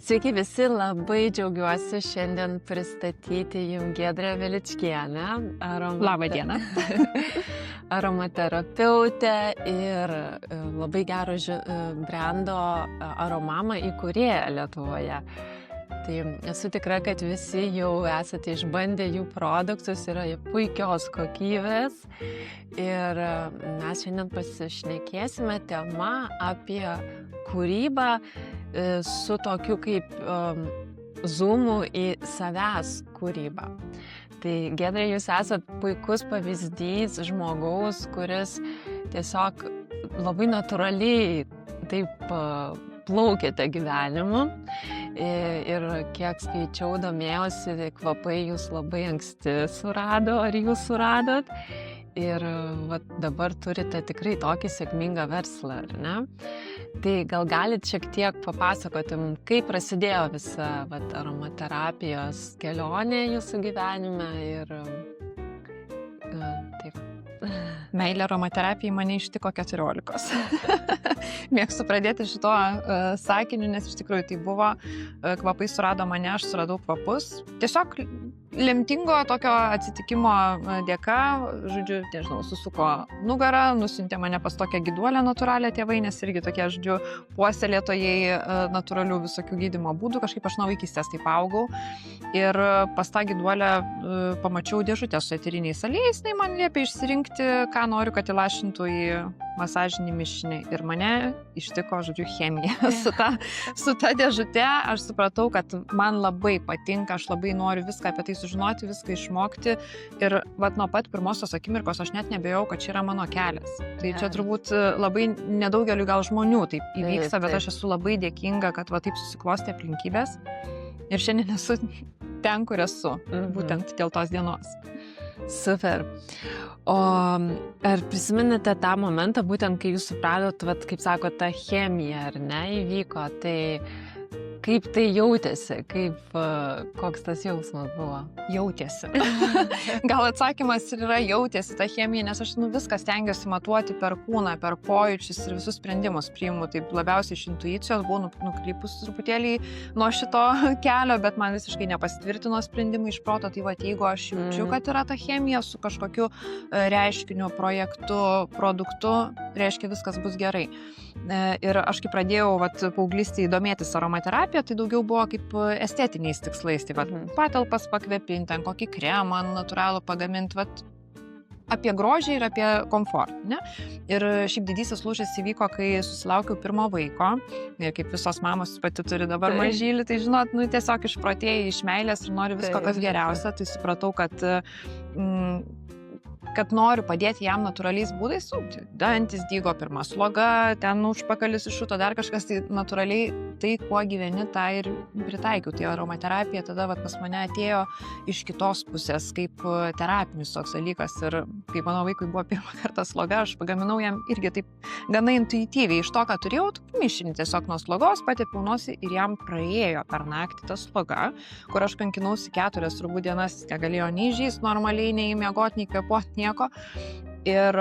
Sveiki visi, labai džiaugiuosi šiandien pristatyti jums Giedrę Veličkienę, Labą dieną. aromaterapeutę ir labai gero brando Aromama įkūrėją Lietuvoje. Tai esu tikra, kad visi jau esate išbandę jų produktus, yra puikios kokybės ir mes šiandien pasišnekėsime tema apie kūrybą su tokiu kaip zoomu į savęs kūrybą. Tai Giedrė, jūs esat puikus pavyzdys žmogaus, kuris tiesiog labai natūraliai taip plaukėte gyvenimu ir kiek skaičiau, domėjausi, kvapai jūs labai anksti surado, ar jūs suradot. Ir dabar turite tikrai tokį sėkmingą verslą, ar ne? Tai gal galit šiek tiek papasakoti, kaip prasidėjo visa aromaterapijos kelionė jūsų gyvenime ir taip. Meilė aromaterapijai mane ištiko 14. Mėgstu pradėti šito sakiniu, nes iš tikrųjų tai buvo, kvapai surado mane, aš suradau kvapus. Tiesiog lemtingo tokio atsitikimo dėka, žodžiu, nežinau, susuko nugarą, nusiuntė mane pas tokią gyduolę natūralią tėvai, nes irgi tokie, žodžiu, puoselėtojai natūralių visokių gydymo būdų, kažkaip aš nuo vaikystės taip augau. Ir pas tą gyduolę pamačiau dėžutę su eteriniais aliejais, tai man liepė išsirinkti, ką noriu, kad įlašintų į masažinį mišinį. Ir mane ištiko, žodžiu, chemija. Su ta dėžute aš supratau, kad man labai patinka, aš labai noriu viską apie tai sužinoti, viską išmokti. Ir nuo pat pirmosios akimirkos aš net nebejau, kad čia yra mano kelias. Tai čia turbūt labai nedaugeliu gal žmonių taip įvyksta, bet aš esu labai dėkinga, kad taip susiklostė aplinkybės. Ir šiandien esu ten, kur esu, būtent dėl tos dienos. Super. O ar prisiminate tą momentą, būtent kai jūs supratot, kaip sako, ta chemija, ar ne, įvyko, tai kaip tai jautėsi, koks tas jausmas buvo? Jautėsi. Gal atsakymas ir yra jautėsi ta chemija, nes aš viską stengiuosi matuoti per kūną, per pojūčius ir visus sprendimus priimu. Taip labiausiai iš intuicijos buvau nukrypus truputėlį nuo šito kelio, bet man visiškai nepasitvirtino sprendimai iš proto. Tai jeigu aš jaučiu, kad yra ta chemija su kažkokiu reiškiniu, projektu, produktu, reiškia viskas bus gerai. Ir aš kai pradėjau paauglystėje domėtis aromaterapija, tai daugiau buvo kaip estetiniais tikslais. Tai patalpas pakvepinti, ten kokį kremą natūralų pagaminti, apie grožį ir apie komfortą. Ne? Ir šiaip didysis lūžis įvyko, kai susilaukiau pirmo vaiko. Ir kaip visos mamos pati turi dabar mažylį, tai žinot, tiesiog išprotėjai iš meilės ir nori visko kas geriausia. Tai supratau, kad noriu padėti jam natūraliais būdais, dantis dygo, pirma sloga, ten užpakalis iššuto, dar kažkas, tai natūraliai tai, kuo gyveni, tą ir pritaikiau. Tai aromaterapija tada pas mane atėjo iš kitos pusės, kaip terapinis toks dalykas. Ir kai mano vaikui buvo pirmą kartą sloga, aš pagaminau jam irgi taip gana intuityviai iš to, ką turėjau, mišinį tiesiog nuo slogos, patepiau nosį ir jam praėjo per naktį ta sloga, kur aš kankinausi 4 turbūt dienas, negalėjo nei žįst normaliai, nei miegoti, nei kvėpuoti, nieko. Ir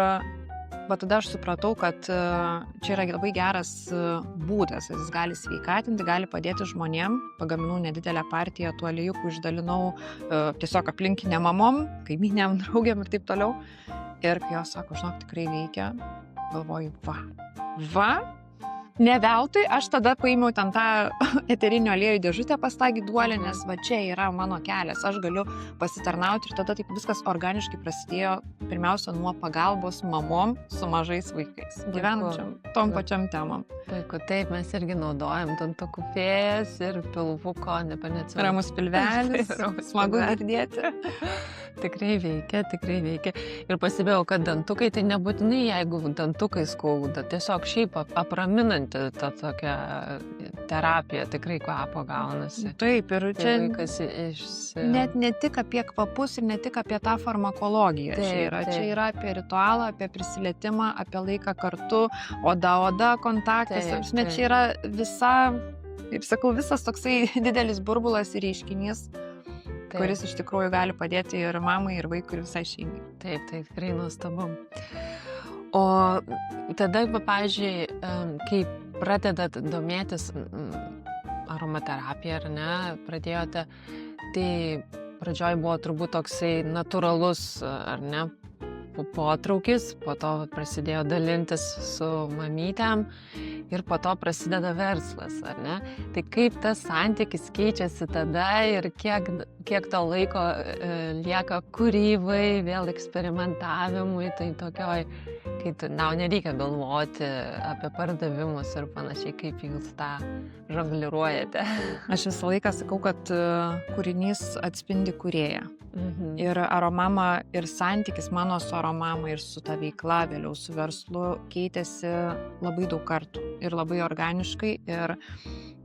tada aš supratau, kad čia yra labai geras būdas, jis gali sveikatinti, gali padėti žmonėm. Pagaminau nedidelę partiją tų aliejukų, išdalinau tiesiog aplinkiniam mamom, kaimynėm, draugėm ir taip toliau. Ir kai jos sako, žinok, tikrai veikia, galvoju, ne veltui, aš tada paėmiau ten tą eterinio aliejų dėžutę pas tą gyduolę, nes čia yra mano kelias, aš galiu pasitarnauti ir tada taip viskas organiškai prasidėjo pirmiausia nuo pagalbos mamom su mažais vaikais, gyvenančiam tom pačiam temom. Taip, mes irgi naudojam dantukų fėjas ir pilvuko, nepanėciu. Ramus pilvelis, smagu girdėti. Tikrai veikia. Ir pastebėjau, kad dantukai tai nebūtinai, jeigu dantukai skauda, tiesiog šiaip apraminanti ta tokia terapija, tikrai kvapo gaunasi. Taip, ir čia net ne tik apie kvapus ir ne tik apie tą farmakologiją. Čia yra apie ritualą, apie prisilietimą, apie laiką kartu, oda kontaktas. Čia yra kaip sakau, visas toksai didelis burbulas ir reiškinys, kuris iš tikrųjų gali padėti ir mamai, ir vaikui, ir visai šeimai. Taip, tikrai nuostabu. O tada, pavyzdžiui, kai pradedat domėtis aromaterapiją, ar ne, pradėjote, tai pradžioj buvo turbūt toksai natūralus, ar ne, potraukis, po to prasidėjo dalintis su mamytėm ir po to prasideda verslas, ar ne? Tai kaip tas santykis keičiasi tada ir kiek to laiko lieka kūrybai, vėl eksperimentavimui, tai tokioj, kai nereikia galvoti apie pardavimus ir panašiai, kaip jūs tą žongliruojate. Aš visą laiką sakau, kad kūrinys atspindi kūrėją. Ir Aromama ir santykis mano su Aromama ir su ta veikla, vėliau su verslu keitėsi labai daug kartų ir labai organiškai. Ir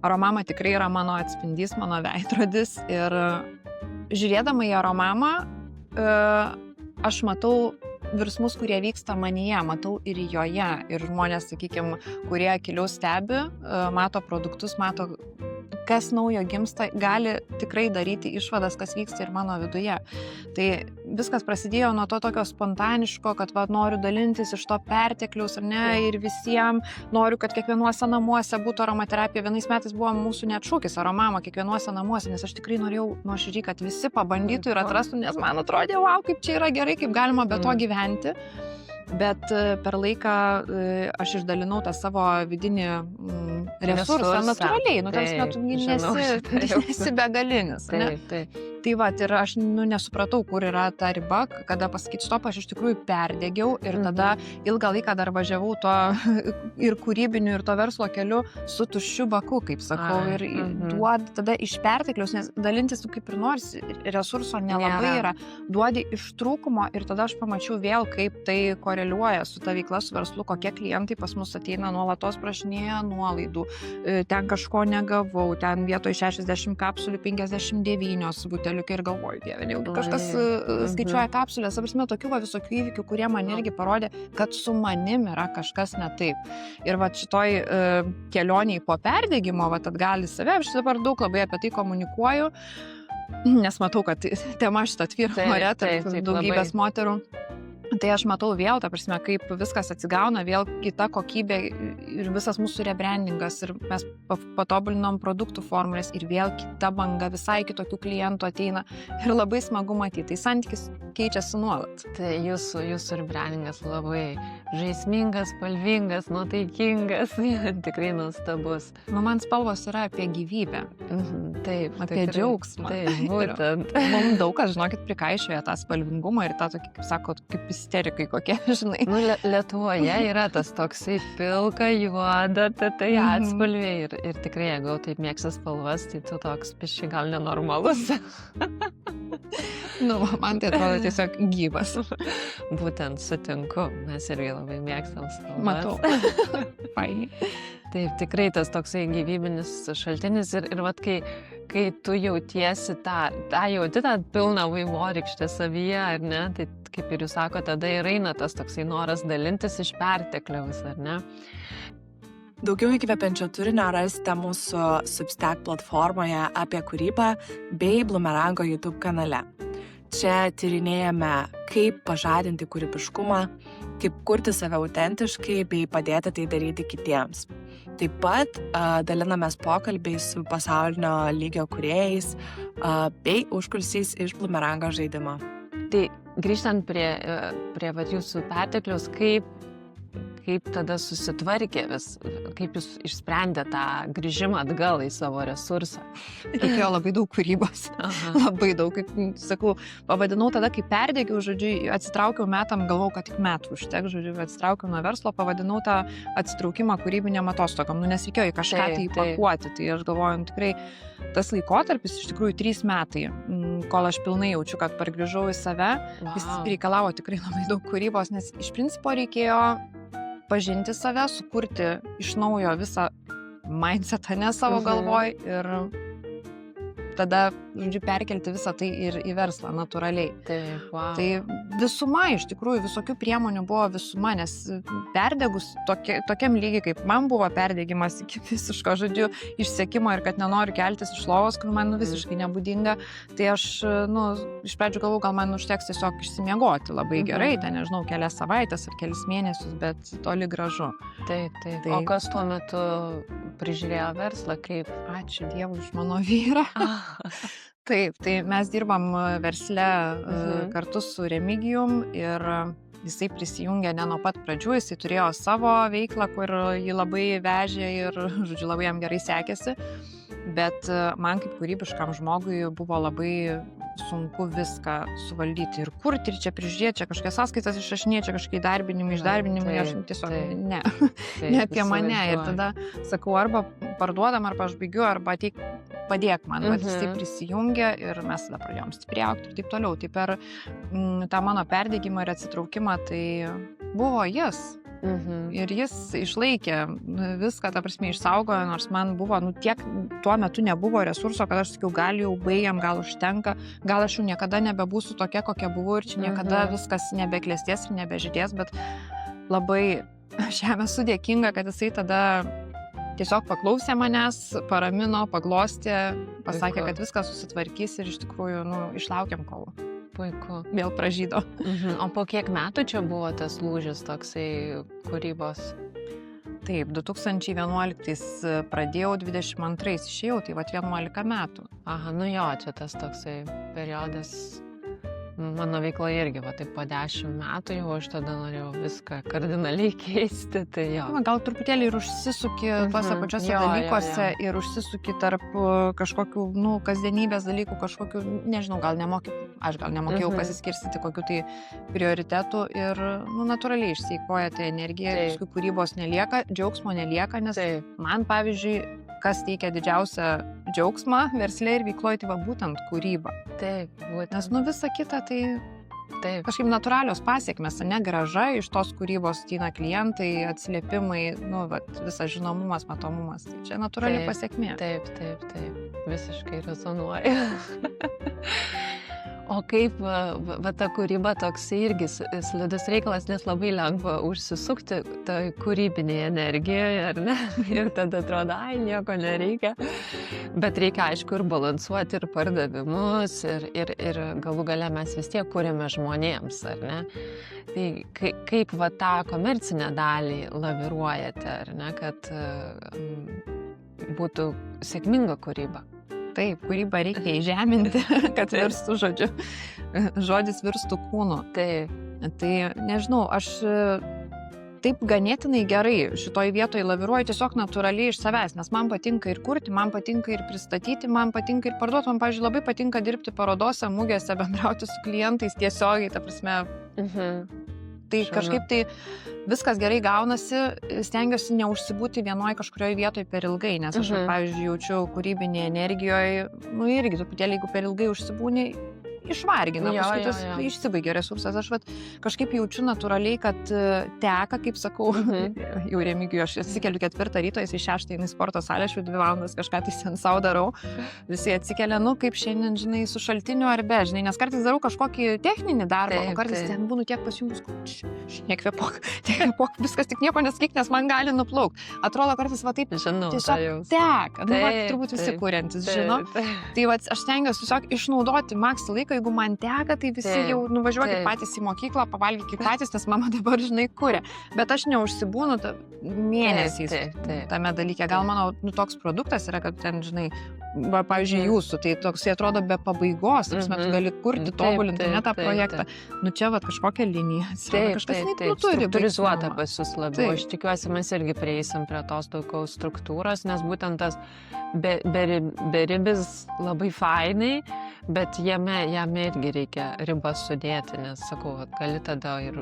Aromama tikrai yra mano atspindys, mano veidrodis. Ir žiūrėdama į Aromamą, aš matau virsmus, kurie vyksta manyje, matau ir joje. Ir žmonės, sakykime, kurie akiliau stebi, mato produktus, mato kas naujo gimsta, gali tikrai daryti išvadas, kas vyksta ir mano viduje. Tai viskas prasidėjo nuo to tokio spontaniško, kad noriu dalintis iš to pertekliaus, ar ne, ir visiems noriu, kad kiekvienuose namuose būtų aromaterapija. Vienais metais buvo mūsų net šūkis Aromama kiekvienuose namuose, nes aš tikrai norėjau nuoširdžiai, kad visi pabandytų ir atrastų, nes man atrodė, wow, kaip čia yra gerai, kaip galima be to gyventi. Bet per laiką aš išdalinau tą savo vidinį resursą natūraliai, tarsi nesi begalinis. Tai va, ir aš nesupratau, kur yra ta riba, kada pasakyti stop, aš iš tikrųjų perdėgiau ir tada ilgą laiką dar važiavau to ir kūrybiniu, ir to verslo keliu su tuščiu baku, kaip sakau, ir duodi tada iš pertekliaus, nes dalintis tu kaip ir nors, resurso nelabai yra, duodi iš trūkumo ir tada aš pamačiau vėl, kaip tai koreliuoja su ta veikla, su verslu, kokie klientai pas mus ateina, nuolatos prašinėja nuolaidų, ten kažko negavau, ten vietoj 60 kapsulių 59 buteliukai ir galvoju, dieve, jau kažkas skaičiuoja kapsulės, apsime tokių visokių įvykių, kurie man irgi parodė, kad su manim yra kažkas ne taip. Ir va šitoj kelioniai po perdegimo, va atgal į save, aš dabar daug labai apie tai komunikuoju, nes matau, kad tema šitą tvyro ore tarp daugybės moterų. Tai aš matau vėl, ta prasme, kaip viskas atsigauna, vėl kita kokybė ir visas mūsų rebrandingas ir mes patobulinom produktų formulės ir vėl kita banga, visai kitokių klientų ateina ir labai smagu matyti. Tai santykis keičiasi nuolat. Tai jūsų rebrandingas labai žaismingas, spalvingas, nuotaikingas, tikrai nuostabus. Man spalvos yra apie gyvybę. Taip, apie džiaugsmą. Taip, būtent. Mums daug kas, žinokit, prikaišioja tą spalvingumą ir tą tokį, kaip sako, kaip isterikai kokie, žinai. Lietuvoje yra tas toksai pilka, juoda, tai atspalviai ir tikrai, jeigu taip mėgsta spalvas, tai tu toks piškai gal nenormalus. Man tai atrodo tiesiog gyvas. Būtent sutinku, mes irgi labai mėgstam spalvas. Matau. Fainiai. Taip, tikrai tas toksai gyvybinis šaltinis ir vat kai tu jautiesi jauti tą pilną vaivorykštę savyje, ar ne, tai kaip ir jūs sakote, tada ir eina tas toksai noras dalintis iš pertekliaus, ar ne? Daugiau įkvepiančio turinio rasite mūsų Substack platformoje apie kūrybą bei Bloomerango YouTube kanale. Čia tyrinėjame, kaip pažadinti kūrybiškumą, kaip kurti save autentiškai bei padėti tai daryti kitiems. Taip pat dalinamės pokalbiais su pasaulinio lygio kūrėjais bei užkulisiais iš Bloomerango žaidimo. Tai grįžtant prie jūsų pertekliaus, kaip tada susitvarkė kaip jūs išsprendė tą grįžimą atgal į savo resursą? Reikėjo labai daug kūrybos. Labai daug, kaip sakau, pavadinau tada, kai perdėgiau, žodžiu, atsitraukiau metam, galvau, kad tik metų užtek, žodžiu, atsitraukiau nuo verslo, pavadinau tą atsitraukimą kūrybiniam atostogam, nes reikėjo į kažką tai įpakuoti. Tai aš galvoju, tikrai tas laikotarpis, iš tikrųjų 3 metai, kol aš pilnai jaučiu, kad pargrįžau į save, jis reikalavo tikrai labai daug kūrybos, nes iš principo reikėjo pažinti save, sukurti iš naujo visą mindsetą ne savo galvoj ir tada, žodžiu, perkelti visą tai ir į verslą natūraliai. Tai visuma, iš tikrųjų, visokių priemonių buvo visuma, nes perdegus tokiam lygiai, kaip man buvo perdėgimas iki visiško, žodžiu, išsekimo ir kad nenoriu keltis iš lovos, kur man visiškai nebūdinga, tai aš, iš pradžių galvau, gal man užteks tiesiog išsimiegoti labai gerai, ten, nežinau, kelias savaitės ar kelis mėnesius, bet toli gražu. Taip. O kas tuo metu prižiūrėjo verslą, kaip? Ačiū Dievui už mano vyrą. Taip, tai mes dirbam versle kartu su Remigijum ir jisai prisijungė ne nuo pat pradžių, jisai turėjo savo veiklą, kur jį labai vežė ir, žodžiu, labai jam gerai sekėsi, bet man kaip kūrybiškam žmogui buvo labai sunku viską suvaldyti ir kurti, ir čia prižiūrėti, čia kažkokias sąskaitas išrašinėti, čia kažkokie darbinimai, išdarbinimai, aš tiesiog ne apie mane. Ir tada sakau, arba parduodam, arba aš baigiu, arba ateik padėk man, bet jisai prisijungė ir mes tada pradėjom stipriai augti ir taip toliau. Tai per tą mano perdegimą ir atsitraukimą tai buvo jis. Ir jis išlaikė viską, ta prasme, išsaugojo, nors man buvo, tiek tuo metu nebuvo resurso, kad aš sakiau, gal jau baigiam, gal užtenka, gal aš jau niekada nebebūsiu tokia, kokia buvau ir čia niekada viskas nebeklėsties ir nebežydės, bet labai aš jam esu dėkinga, kad jisai tada tiesiog paklausė manęs, paramino, paglostė, pasakė, kad viskas susitvarkys ir iš tikrųjų, išlaukėm kol. Puiku. Vėl pražydo. O po kiek metų čia buvo tas lūžis toksai kūrybos? Taip, 2011 pradėjau, 22 išėjau, tai 11 metų. Aha, čia tas toksai periodas. Mano veikla irgi, taip po 10 metų jau aš tada norėjau viską kardinaliai keisti, tai jo. Gal truputėlį ir užsisuki tuose pačiuose dalykuose ir užsisuki tarp kažkokių, kasdienybės dalykų, kažkokių, nežinau, aš gal nemokėjau pasiskirstyti kokių tai prioritetų ir, natūraliai išsieikoja tai energija, paskui kūrybos nelieka, džiaugsmo nelieka, nes man, pavyzdžiui, kas teikia didžiausią džiaugsmą versle ir veikloje, tai būtent kūryba. Taip, būtent. Nes visa kita tai kažkaip natūralios pasiekmes, grąža iš tos kūrybos ateina klientai, atsiliepimai, visas žinomumas, matomumas. Tai čia natūrali pasiekmė. Taip, visiškai rezonuoja. O kaip ta kūryba toksai irgi slidus reikalas, nes labai lengva užsisukti toj kūrybinėje energijoje, ar ne? Ir tada atrodo, nieko nereikia. Bet reikia, aišku, ir balansuoti ir pardavimus, ir galų gale mes vis tiek kūrėme žmonėms, ar ne? Tai kaip tą komercinę dalį laviruojate, ar ne, kad būtų sėkminga kūryba? Taip, kūrybą reikia įžeminti, kad virstų žodžiu. Žodis virstų kūnu. Tai nežinau, aš taip ganėtinai gerai šitoj vietoje laviruoju tiesiog natūraliai iš savęs, nes man patinka ir kurti, man patinka ir pristatyti, man patinka ir parduoti, man, pavyzdžiui, labai patinka dirbti parodose, mugėse, bendrauti su klientais tiesiogiai, ta prasme. Tai kažkaip tai viskas gerai gaunasi, stengiuosi neužsibūti vienoje kažkurioje vietoje per ilgai, nes aš, pavyzdžiui, jaučiu kūrybinėje energijoje, irgi truputėlį, jeigu per ilgai užsibūni, išvargina, paskui tas išsibaigia resursas. Aš kažkaip jaučiu natūraliai, kad teka, kaip sakau, jau Remigijui, aš atsikeliu 4 ryto, jis 6 į sporto salę, aš 2 valandas kažką tai sen savo darau, visi atsikelia, kaip šiandien, žinai, su šaltiniu ar be, žinai, nes kartais darau kažkokį techninį darbą, o kartais ten būnu tiek pasijungus, nekvėpok, viskas tik nieko nesakyk, nes man gali nuplaukti. Atrodo, kartais taip, tiesiog teka, turbūt visi kuriantis, žino. Tai aš stengiuosi tiesiog išnaudoti maksą laiko, jeigu man teka, tai visi jau nuvažiuokit patys į mokyklą, pavalgykit patys, nes mama dabar, žinai, kuria. Bet aš neužsibūnu mėnesiais tame dalyke. Gal mano toks produktas yra, kad ten, žinai, pavyzdžiui, jūsų, tai toks atrodo be pabaigos, tu gali kurti, tobulinti tą projektą. Čia kažkokia linija, kažkas turi. Struktūrizuota pas jūs labiau. Aš tikiuosi, mes irgi prieisim prie tos daugiau struktūros, nes būtent tas beribis labai fainai, bet jame irgi reikia ribas sudėti, nes, sakau, gali tada ir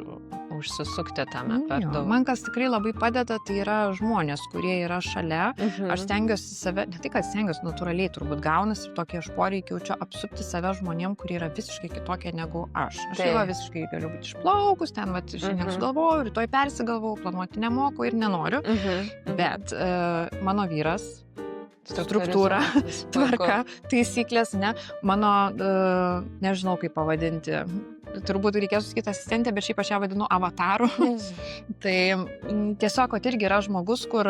užsisukti tame per daug. Man kas tikrai labai padeda, tai yra žmonės, kurie yra šalia. Aš stengiuosi save, ne tai, kad stengiuosi, natūraliai turbūt gaunasi ir tokį aš poreikį jaučiu apsupti save žmonėm, kurie yra visiškai kitokie negu aš. Aš jau visiškai galiu būti išplaukus, ten, šiandien sugalvojau, rytoj persigalvojau, planuoti nemoku ir nenoriu. Bet mano vyras, struktūra, tvarka, taisyklės, mano, nežinau kaip pavadinti, turbūt reikės sakyti asistentė, bet šiaip aš ją vadinu avataru. Tai tiesiog, irgi yra žmogus, kur,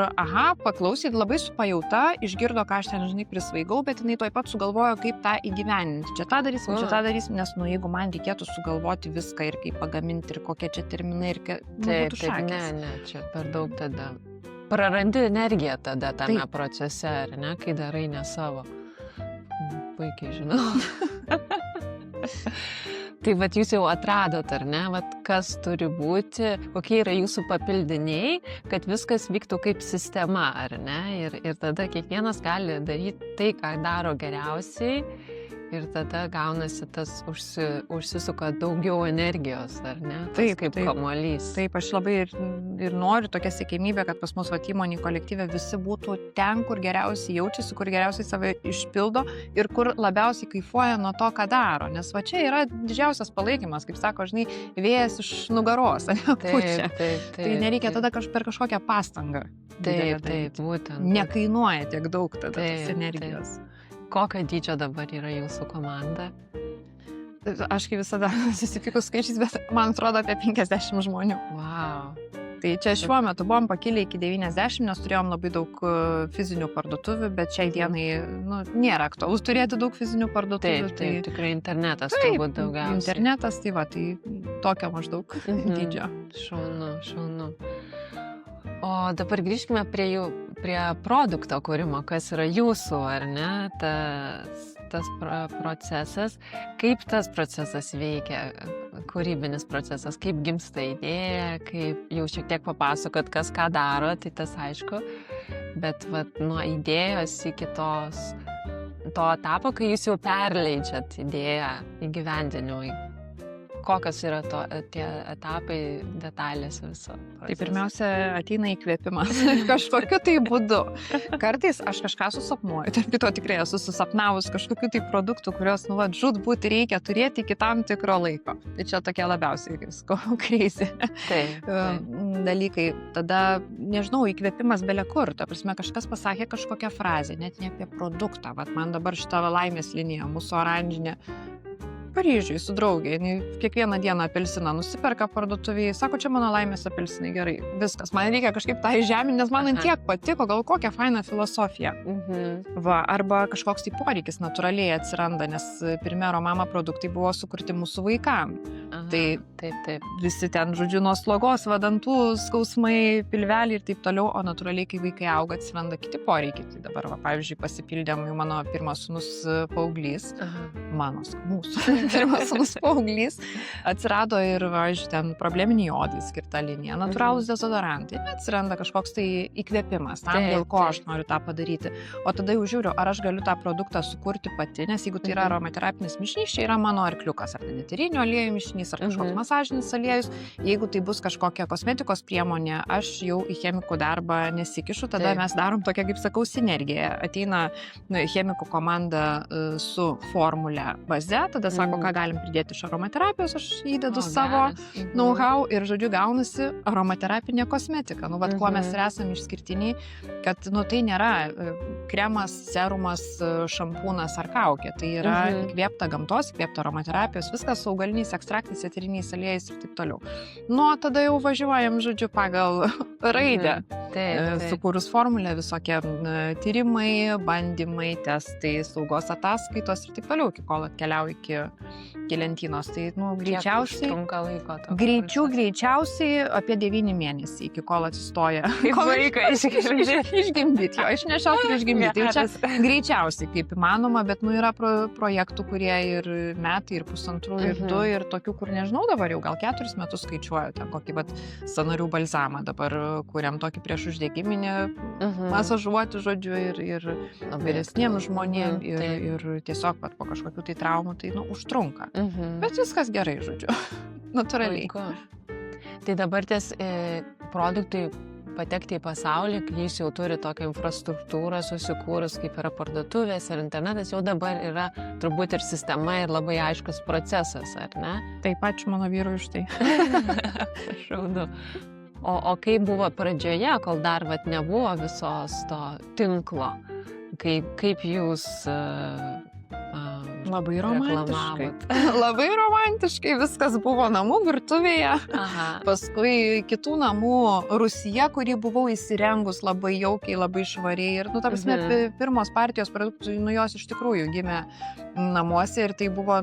paklausyti labai su pajauta, išgirdo, ką aš ten, žinai, prisvaigau, bet jinai toj pat sugalvojo, kaip tą įgyveninti. Čia tą darysim, nes, jeigu man reikėtų sugalvoti viską ir kaip pagaminti, ir kokie čia terminai, ir tai būtų šakės. Ne, čia per daug tada. prarandi energiją tada tame Taip. procese, ar ne, kai darai ne savo. Puikiai žinau. Tai vat jūs jau atradot, ar ne, vat kas turi būti, kokie yra jūsų papildiniai, kad viskas vyktų kaip sistema, ar ne, ir tada kiekvienas gali daryti tai, ką daro geriausiai. Ir tada gaunasi tas užsisuka daugiau energijos, ar ne? Tas kaip kamuolys. Taip, aš labai ir noriu tokia siekiamybė, kad pas mus įmonį kolektyve visi būtų ten, kur geriausiai jaučiasi, kur geriausiai save išpildo ir kur labiausiai kaifuoja nuo to, ką daro. Nes va čia yra didžiausias palaikymas, kaip sako, žinai, vėjas iš nugaros, pučia. Tai nereikia tada per kažkokią pastangą. Taip, būtent. Nekainuoja tiek daug tada tos energijos. Kokio dydžio dabar yra jūsų komanda? Aš kaip visada susipykus skaičiais, bet man atrodo apie 50 žmonių. Wow. Tai čia šiuo metu buvom pakilę iki 90, nes turėjom labai daug fizinių parduotuvių, bet šiai dienai nėra aktualus turėti daug fizinių parduotuvių. Taip, tikrai internetas turbūt daugiausiai. Internetas, tai va, tai tokio maždaug dydžio. Šaunu. O dabar grįžkime prie produkto kūrimo, kas yra jūsų, ar ne, tas procesas. Kaip tas procesas veikia, kūrybinis procesas, kaip gimsta idėja, kaip jau šiek tiek papasakot, kas ką daro, tai tas aišku, bet vat, nuo idėjos iki to etapo, kai jūs jau perleidžiat idėją įgyvendinimui. Kokios yra tie etapai, detalės viso proceso? Tai pirmiausia, ateina įkvėpimas kažkokiu tai būdu. Kartais aš kažką susapnuoju, tarp kito tikrai esu susapnavus kažkokiu tai produktų, kurios, žūtbūt reikia turėti iki tam tikro laiko. Tai čia tokie labiausiai, crazy dalykai. Tada, nežinau, įkvėpimas bele kur. Ta prasme, kažkas pasakė kažkokią frazę, net ne apie produktą. Vat man dabar šita laimės linija, mūsų oranžinė, Paryžiui su draugė, kiekvieną dieną apelsiną nusiperka parduotuvėje, sako, čia mano laimės apelsinai, gerai, viskas, man reikia kažkaip tą įžeminti, nes man tiek patiko, gal kokią fainą filosofiją. Va, arba kažkoks tai poreikis natūraliai atsiranda, nes Primero mama produktai buvo sukurti mūsų vaikams. Tai visi ten, žodžiu, nuo slogos, vadantų, skausmai, pilvelį ir taip toliau, o natūraliai, kai vaikai auga, atsiranda kiti poreikiai. Tai dabar, va, pavyzdžiui, pasipildėm jau mano pirmas sūnus paauglys, mūsų pirmas sūnus paauglys, atsirado ir, važiuoju, ten probleminiai odai skirta linija, natūralūs dezodorantai, atsiranda kažkoks tai įkvėpimas, tam dėl ko aš noriu tą padaryti. O tada jau žiūriu, ar aš galiu tą produktą sukurti pati, nes jeigu tai yra aromaterapinis mišinys, čia yra mano arkliukas, ar tai eterinių aliejų mišinys, ar kažkoks masažinis aliejus. Jeigu tai bus kažkokia kosmetikos priemonė, aš jau į chemikų darbą nesikišu, tada mes darom tokią, kaip sakau, sinergiją. Ateina chemikų komanda su formulė baze, tada sako, ką galim pridėti iš aromaterapijos, aš įdedu savo know-how ir, žodžiu, gaunasi aromaterapinė kosmetika. Vat kuo mes ir esame išskirtiniai, kad, tai nėra kremas, serumas, šampūnas ar kaukė. Tai yra įkvėpta gamtos, įkvėpta aromaterapijos, viskas su augaliniais ekstraktais, eteriniais aliejais ir taip toliau. Tada jau važiuojam, žodžiu, pagal raidę. Sukūrus formulę, visokie tyrimai, bandymai, testai, saugos ataskaitos ir taip toliau, iki kol atkeliauja iki lentynos. Tai, greičiausiai apie 9 mėnesiai, iki kol atsistoja. Vaiką išgimdyti, jo, išnešiot ir išgimdyti. Tai čia greičiausiai kaip įmanoma, bet yra projektų, kurie ir metai, ir pusantrų, ir 2, ir tokių, kur nežinau dabar jau gal 4 metus skaičiuoju, ten kokį sąnarių balzamą dabar kuriam tokį prieš uždegiminį masažuoti, žodžiu, ir vyresniems žmonėms, ir tiesiog po kažkokių tai traumų, tai užtrunka. Bet viskas gerai, žodžiu, natūraliai. Tai dabar ties produktai patekti į pasaulį, kai jis jau turi tokią infrastruktūrą susikūrus, kaip yra parduotuvės ir internetas, jau dabar yra turbūt ir sistema ir labai aiškus procesas, ar ne? Taip, ačiū mano vyrui už tai. Šaudu. O kaip buvo pradžioje, kol dar nebuvo visos to tinklo, kaip jūs Labai romantiškai. reklamavot. Labai romantiškai viskas buvo namų virtuvėje. Aha. Paskui kitų namų rūsyje, kurį buvau įsirengus labai jaukiai, labai švariai. Ir, ta prasme, pirmos partijos produktų, jos iš tikrųjų gimė namuose ir tai buvo,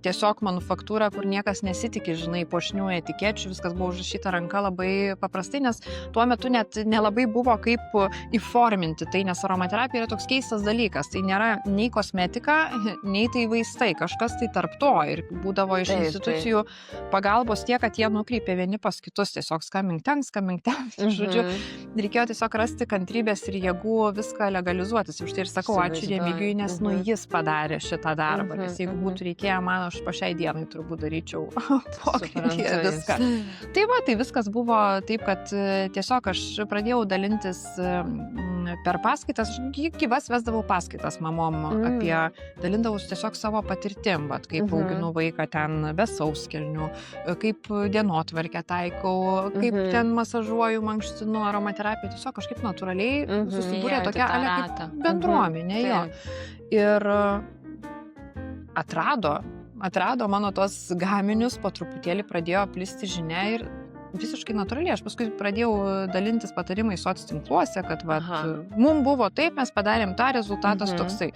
tiesiog manufaktūra, kur niekas nesitikė, žinai, puošnių etikečių, viskas buvo užrašyta ranka labai paprastai, nes tuo metu net nelabai buvo kaip įforminti tai, nes aromaterapija yra toks keistas dalykas. Tai nėra nei kosmetika, nei tai vaistai, kažkas tai tarp to ir būdavo iš institucijų pagalbos tiek, kad jie nukreipė vieni pas kitus, tiesiog skambink ten. Žodžiu, reikėjo tiesiog rasti kantrybės ir jėgų viską legalizuotis. Už tai ir sakau, ačiū Remigiui, nes jis padarė šitą darbą, nes jeigu būtų reikėję, man aš po šiai dienai turbūt daryčiau pokytį viską. Tai va, tai viskas buvo taip, kad tiesiog aš pradėjau dalintis per paskaitas, gyvas vesdavau paskaitas mamom apie, dalindavus tiesiog savo patirtim, kaip auginu vaiką ten be sauskelnių, kaip dienotvarkę taikau, kaip ten masažuoju, mankštinu, aromaterapiją, tiesiog kažkaip natūraliai susibūrė tokia kaip bendruomenė. Ir atrado mano tos gaminius, po truputėlį pradėjo plisti žinia ir visiškai natūraliai. Aš paskui pradėjau dalintis patarimais soc tinkluose, kad mums buvo taip, mes padarėm tą, rezultatas toksai.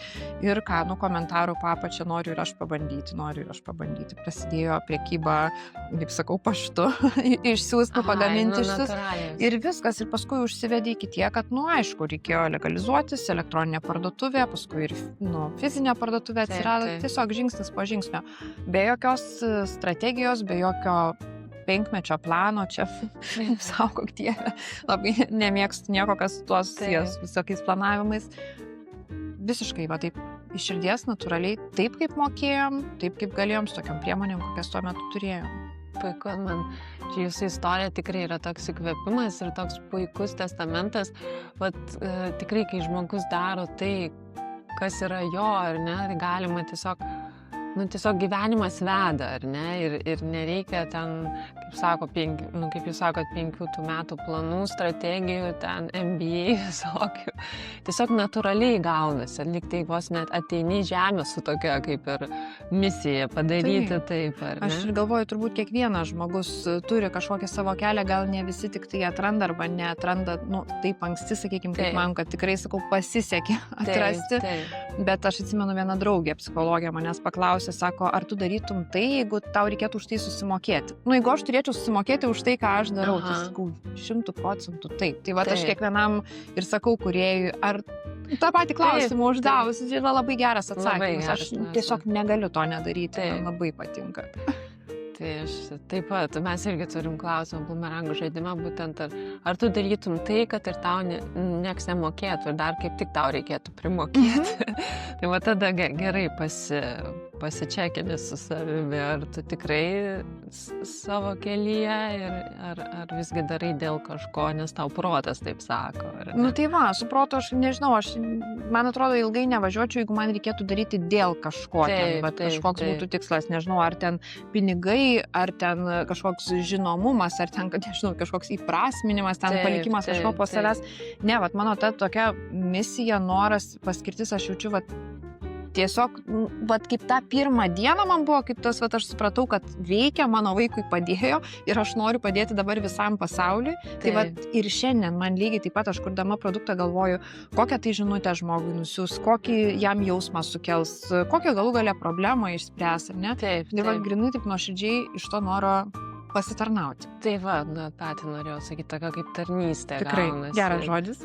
Ir komentarų papačia, noriu ir aš pabandyti. Prasidėjo prekyba, kaip sakau, paštu, išsiųsti, pagaminti ir viskas. Ir paskui užsivedė iki tiek, kad, aišku, reikėjo legalizuotis, elektroninė parduotuvė, paskui ir fizinė parduotuvė atsirado, tiesiog žingsnis po žingsnio. Be jokios strategijos, be jokio 5-mečio plano, čia saugok Dieve, labai nemėgstu nieko, kas tuos visokiais planavimais. Visiškai, taip, iš širdies natūraliai, taip kaip mokėjom, taip kaip galėjom, su tokiam priemonėm, kokias tuo metu turėjom. Puiku, man čia jūsų istorija tikrai yra toks įkvėpimas ir toks puikus testamentas. Tikrai, kai žmogus daro tai, kas yra jo, ar ne, tai galima tiesiog gyvenimas veda, ar ne, ir nereikia ten, kaip jūs sakot, 5 metų planų, strategijų, ten MBA visokių. Tiesiog natūraliai gaunasi, lyg tai vos net ateini į žemę su tokia kaip ir misija padaryti taip, ar ne? Aš ir galvoju, turbūt kiekvienas žmogus turi kažkokią savo kelią, gal ne visi tik tai atranda arba neatranda, taip anksti, sakykime, kaip man, kad tikrai, sakau, pasisekė atrasti. Bet aš atsimenu, viena draugė, psichologė manęs paklausė, sako, ar tu darytum tai, jeigu tau reikėtų už tai susimokėti? Jeigu aš turėčiau susimokėti už tai, ką aš darau, tai sakau, 100% taip. Tai aš kiekvienam ir sakau kūrėjui, ar tą patį klausimą uždavus, tai yra labai geras atsakymas. Aš tiesiog negaliu to nedaryti, man labai patinka. Tai aš taip pat, mes irgi turim klausimą bumerangų žaidimą, būtent ar tu darytum tai, kad ir tau nieks nemokėtų ir dar kaip tik tau reikėtų primokėti. Tai tada gerai pasičekini su savimi, ar tu tikrai savo kelyje ar visgi darai dėl kažko, nes tau protas taip sako. Tai su protu aš nežinau, man atrodo, ilgai nevažiuočiau, jeigu man reikėtų daryti dėl kažko. Kažkoks būtų tikslas, nežinau, ar ten pinigai, ar ten kažkoks žinomumas, ar ten, nežinau, kažkoks įprasminimas, ten palikimas kažko po savęs. Ne, mano ta tokia misija, noras, paskirtis, aš jaučiu, tiesiog, kaip tą pirmą dieną man buvo, kaip tas, aš supratau, kad veikia, mano vaikui padėjo ir aš noriu padėti dabar visam pasauliui. Tai ir šiandien man lygiai taip pat, aš kurdama produktą galvoju, kokią tai žinutę žmogui nusiųs, kokį jam jausmą sukels, kokią galų galę problemą išspręs, ar ne? Ir grinai taip nuoširdžiai iš to noro pasitarnauti. Tai patį norėjau sakyti, tokia kaip tarnystė. Tikrai, geras žodis.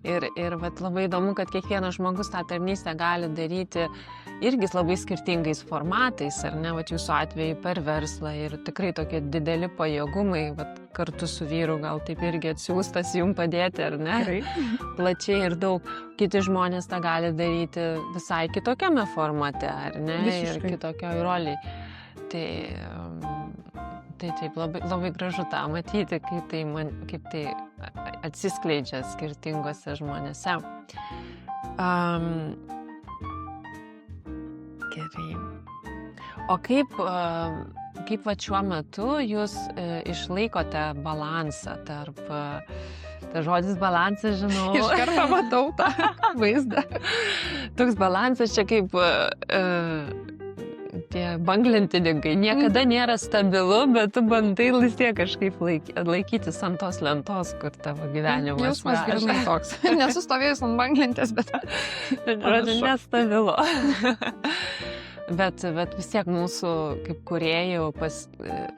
Ir labai įdomu, kad kiekvienas žmogus tą tarnystę gali daryti irgi labai skirtingais formatais, ar ne, jūsų atveju per verslą ir tikrai tokie dideli pajėgumai, kartu su vyru gal taip irgi atsiųstas jums padėti, ar ne? Plačiai ir daug. Kiti žmonės tą gali daryti visai kitokiame formate, ar ne? Visiškai. Ir kitokioj roliai. Tai taip, labai gražu tą matyti, kaip tai atsiskleidžia skirtingose žmonėse. Gerai. O kaip šiuo metu jūs išlaikote balansą tarp... Ta žodis balansas, žinau. Iš karto matau tą vaizdą. toks balansas čia kaip tie banglentininkai. Niekada nėra stabilu, bet tu bandai vis tiek kažkaip laikytis ant tos lentos, kur tavo gyvenimas. Jausmas grynai toks. Nesustovėjus ant banglentės, bet nestabilu. Bet vis tiek mūsų kaip kūrėjų,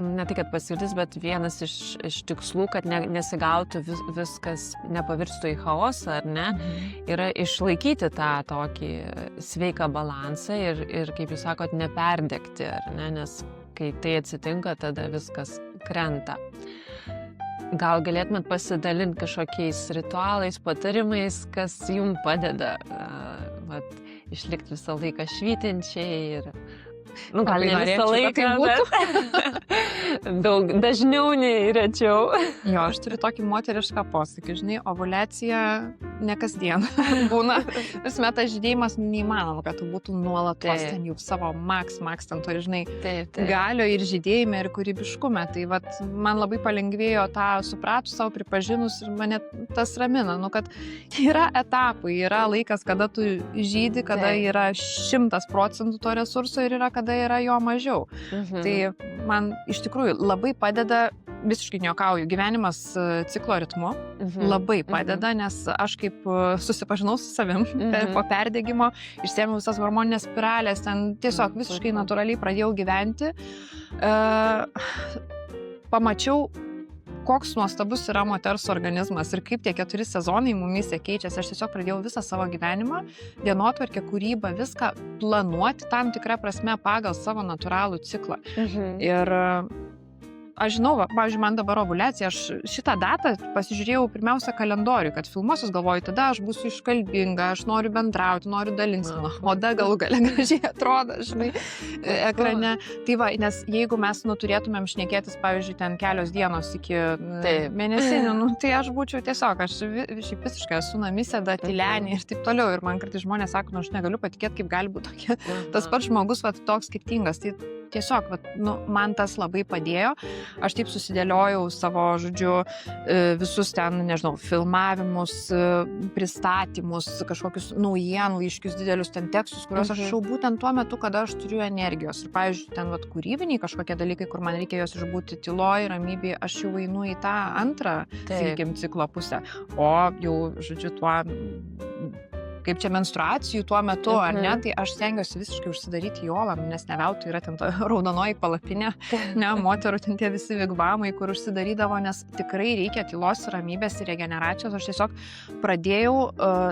ne tai kad paskirtis, bet vienas iš tikslų, kad nesigautų viskas, nepavirstų į chaosą, ar ne, yra išlaikyti tą tokį sveiką balansą ir kaip jūs sakot, neperdegti, ar ne, nes kai tai atsitinka, tada viskas krenta. Gal galėtumėt pasidalinti kažkokiais ritualais, patarimais, kas jums padeda išlikti visą laiką švytinčiai ir, gal ne visą laiką, bet dažniau nei rečiau. Jo, aš turiu tokį moterišką posakį, žinai, ovuliacija ne kasdien būna. Visme, tas žydėjimas neįmanoma, kad tu būtų nuolatos ten jau savo maks, ten turi, žinai, galio ir žydėjime, ir kūrybiškume. Tai vat, man labai palengvėjo tą supratus savo pripažinus ir mane tas ramina, kad yra etapai, yra laikas, kada tu žydi, kada yra 100% to resurso ir yra, kada yra jo mažiau. Tai man iš tikrųjų labai padeda, visiškai nejuokauju, gyvenimas ciklo ritmu labai padeda, nes aš kaip susipažinau su savim po perdegimo, išsėmiau visas hormoninės spiralės, ten tiesiog visiškai natūraliai pradėjau gyventi. Pamačiau, koks nuostabus yra moters organizmas ir kaip tie 4 sezonai mumyse keičiasi. Aš tiesiog pradėjau visą savo gyvenimą, dienotvarkę, kūrybą, viską planuoti tam tikrą prasme pagal savo natūralų ciklą. Ir aš žinau, pavyzdžiui, man dabar ovuliacija, aš šitą datą pasižiūrėjau pirmiausia kalendorių, kad filmuosius galvoju, tada aš būsiu iškalbinga, aš noriu bendrauti, noriu dalintis, oda galų gale gražiai atrodo, žinai, ekrane. Tai va, nes jeigu mes turėtumėm šnekėtis, pavyzdžiui, ten kelios dienos iki mėnesinių, tai aš būčiau tiesiog, aš šiaip visiškai esu namisėda, tylenė ir taip toliau. Ir man kartais žmonės sako, aš negaliu patikėti, kaip gali būti tokia, tas pats žmogus, va, toks skirtingas. Tai tiesiog, man tas labai padėjo. Aš taip susidėliojau savo, žodžiu, visus ten, nežinau, filmavimus, pristatymus, kažkokius naujienlaiškius, didelius ten tekstus, kuriuos aš rašau būtent tuo metu, kada aš turiu energijos. Ir, pavyzdžiui, ten kūrybiniai kažkokie dalykai, kur man reikia jos išbūti tyloj, ramybėje, aš jau einu į tą antrą, sakykim, ciklo pusę. O jau, žodžiu, tuo kaip čia menstruacijų tuo metu, ar ne, tai aš stengiuosi visiškai užsidaryti į olą, nes ne veltui yra ten ta raudonoji palapinė, ne, moterų ten tie visi vigvamai, kur užsidarydavo, nes tikrai reikia tylos, ramybės ir regeneracijos. Aš tiesiog pradėjau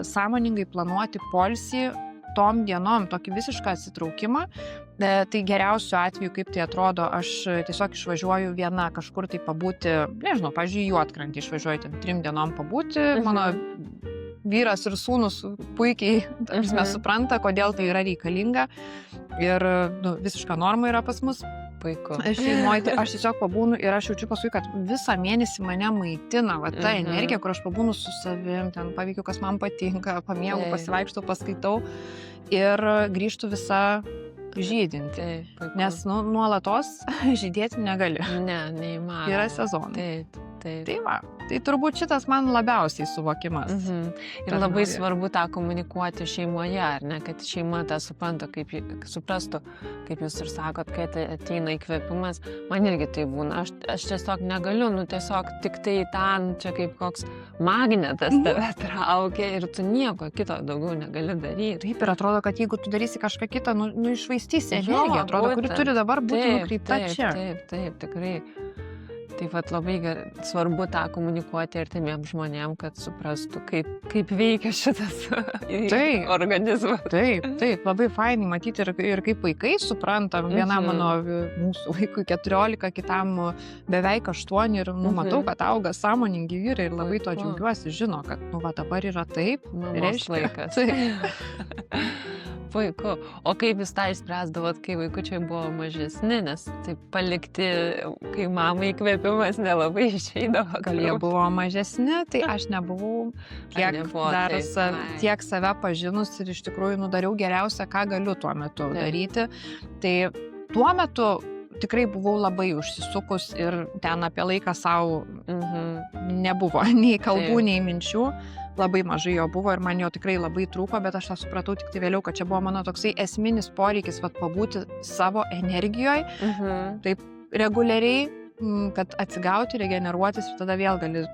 sąmoningai planuoti poilsį tom dienom, tokį visišką atsitraukimą. Tai geriausiu atveju, kaip tai atrodo, aš tiesiog išvažiuoju viena kažkur tai pabūti, nežinau, pavyzdžiui, Juodkrantį išvažiuoju ten 3 dienom pabūti, mano vyras ir sūnus puikiai supranta, kodėl tai yra reikalinga ir visiška norma yra pas mus. Puiku. Šeimoje, tai aš tiesiog pabūnu ir aš jaučiu paskui, kad visą mėnesį mane maitina, va, ta energija, kur aš pabūnu su savim, ten paveikiu, kas man patinka, pamiegu, pasivaikštau, paskaitau ir grįžtu visą žydinti. Nes nuolatos žydėti negali. Ne, neįmanoma. Yra sezonai. Tai va, tai turbūt šitas man labiausiai suvokimas. Ir labai svarbu tą komunikuoti šeimoje, ar ne, kad šeima tą suprastų, kaip jūs ir sakot, kai ateina įkvėpimas. Man irgi tai būna, aš tiesiog negaliu, tiesiog tik tai ten, čia kaip koks magnetas tave traukia ir tu nieko kito daugiau negali daryti. Taip, ir atrodo, kad jeigu tu darysi kažką kitą, iššvaistysi energiją, atrodo, kuri turi dabar būti nukreipta čia. Taip, tikrai. Taip pat labai svarbu tą komunikuoti artimiems žmonėms, kad suprastų, kaip veikia šitas organizmas. Taip, labai fainai matyti ir kaip vaikai supranta. Vienam mūsų vaikui 14, kitam beveik 8 ir matau, kad auga sąmoningi vyrai ir labai to džiaugiuosi, žino, kad dabar yra taip, reiškia laikas. Puiku. O kaip jūs tą išspręsdavot, kai vaikučiai buvo mažesni, nes taip palikti, kai mamai įkvėpimas nelabai išeidavo. Gal jie buvo mažesni, tai aš nebuvau tiek save pažinus ir iš tikrųjų dariau geriausia, ką galiu tuo metu daryti. Tai tuo metu tikrai buvau labai užsisukus ir ten apie laiką savo nebuvo nei kalbų, nei minčių. labai mažai jo buvo ir man jo tikrai labai trūko, bet aš tą supratau tik tai vėliau, kad čia buvo mano toksai esminis poreikis, pabūti savo energijoje, taip reguliariai, kad atsigauti, regeneruotis ir tada vėl gali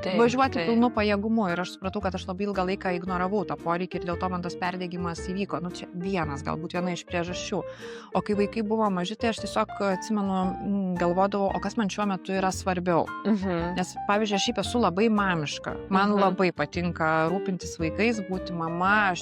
važiuoti pilnu pajėgumu. Ir aš supratau, kad aš labai ilgą laiką ignoravau tą poreikį ir dėl to man tas perdegimas įvyko. Čia galbūt viena iš priežasčių. O kai vaikai buvo maži, tai aš tiesiog atsimenu, galvodavau, o kas man šiuo metu yra svarbiau. Nes, pavyzdžiui, aš šiaip esu labai mamiška. Man labai patinka rūpintis vaikais, būti mama.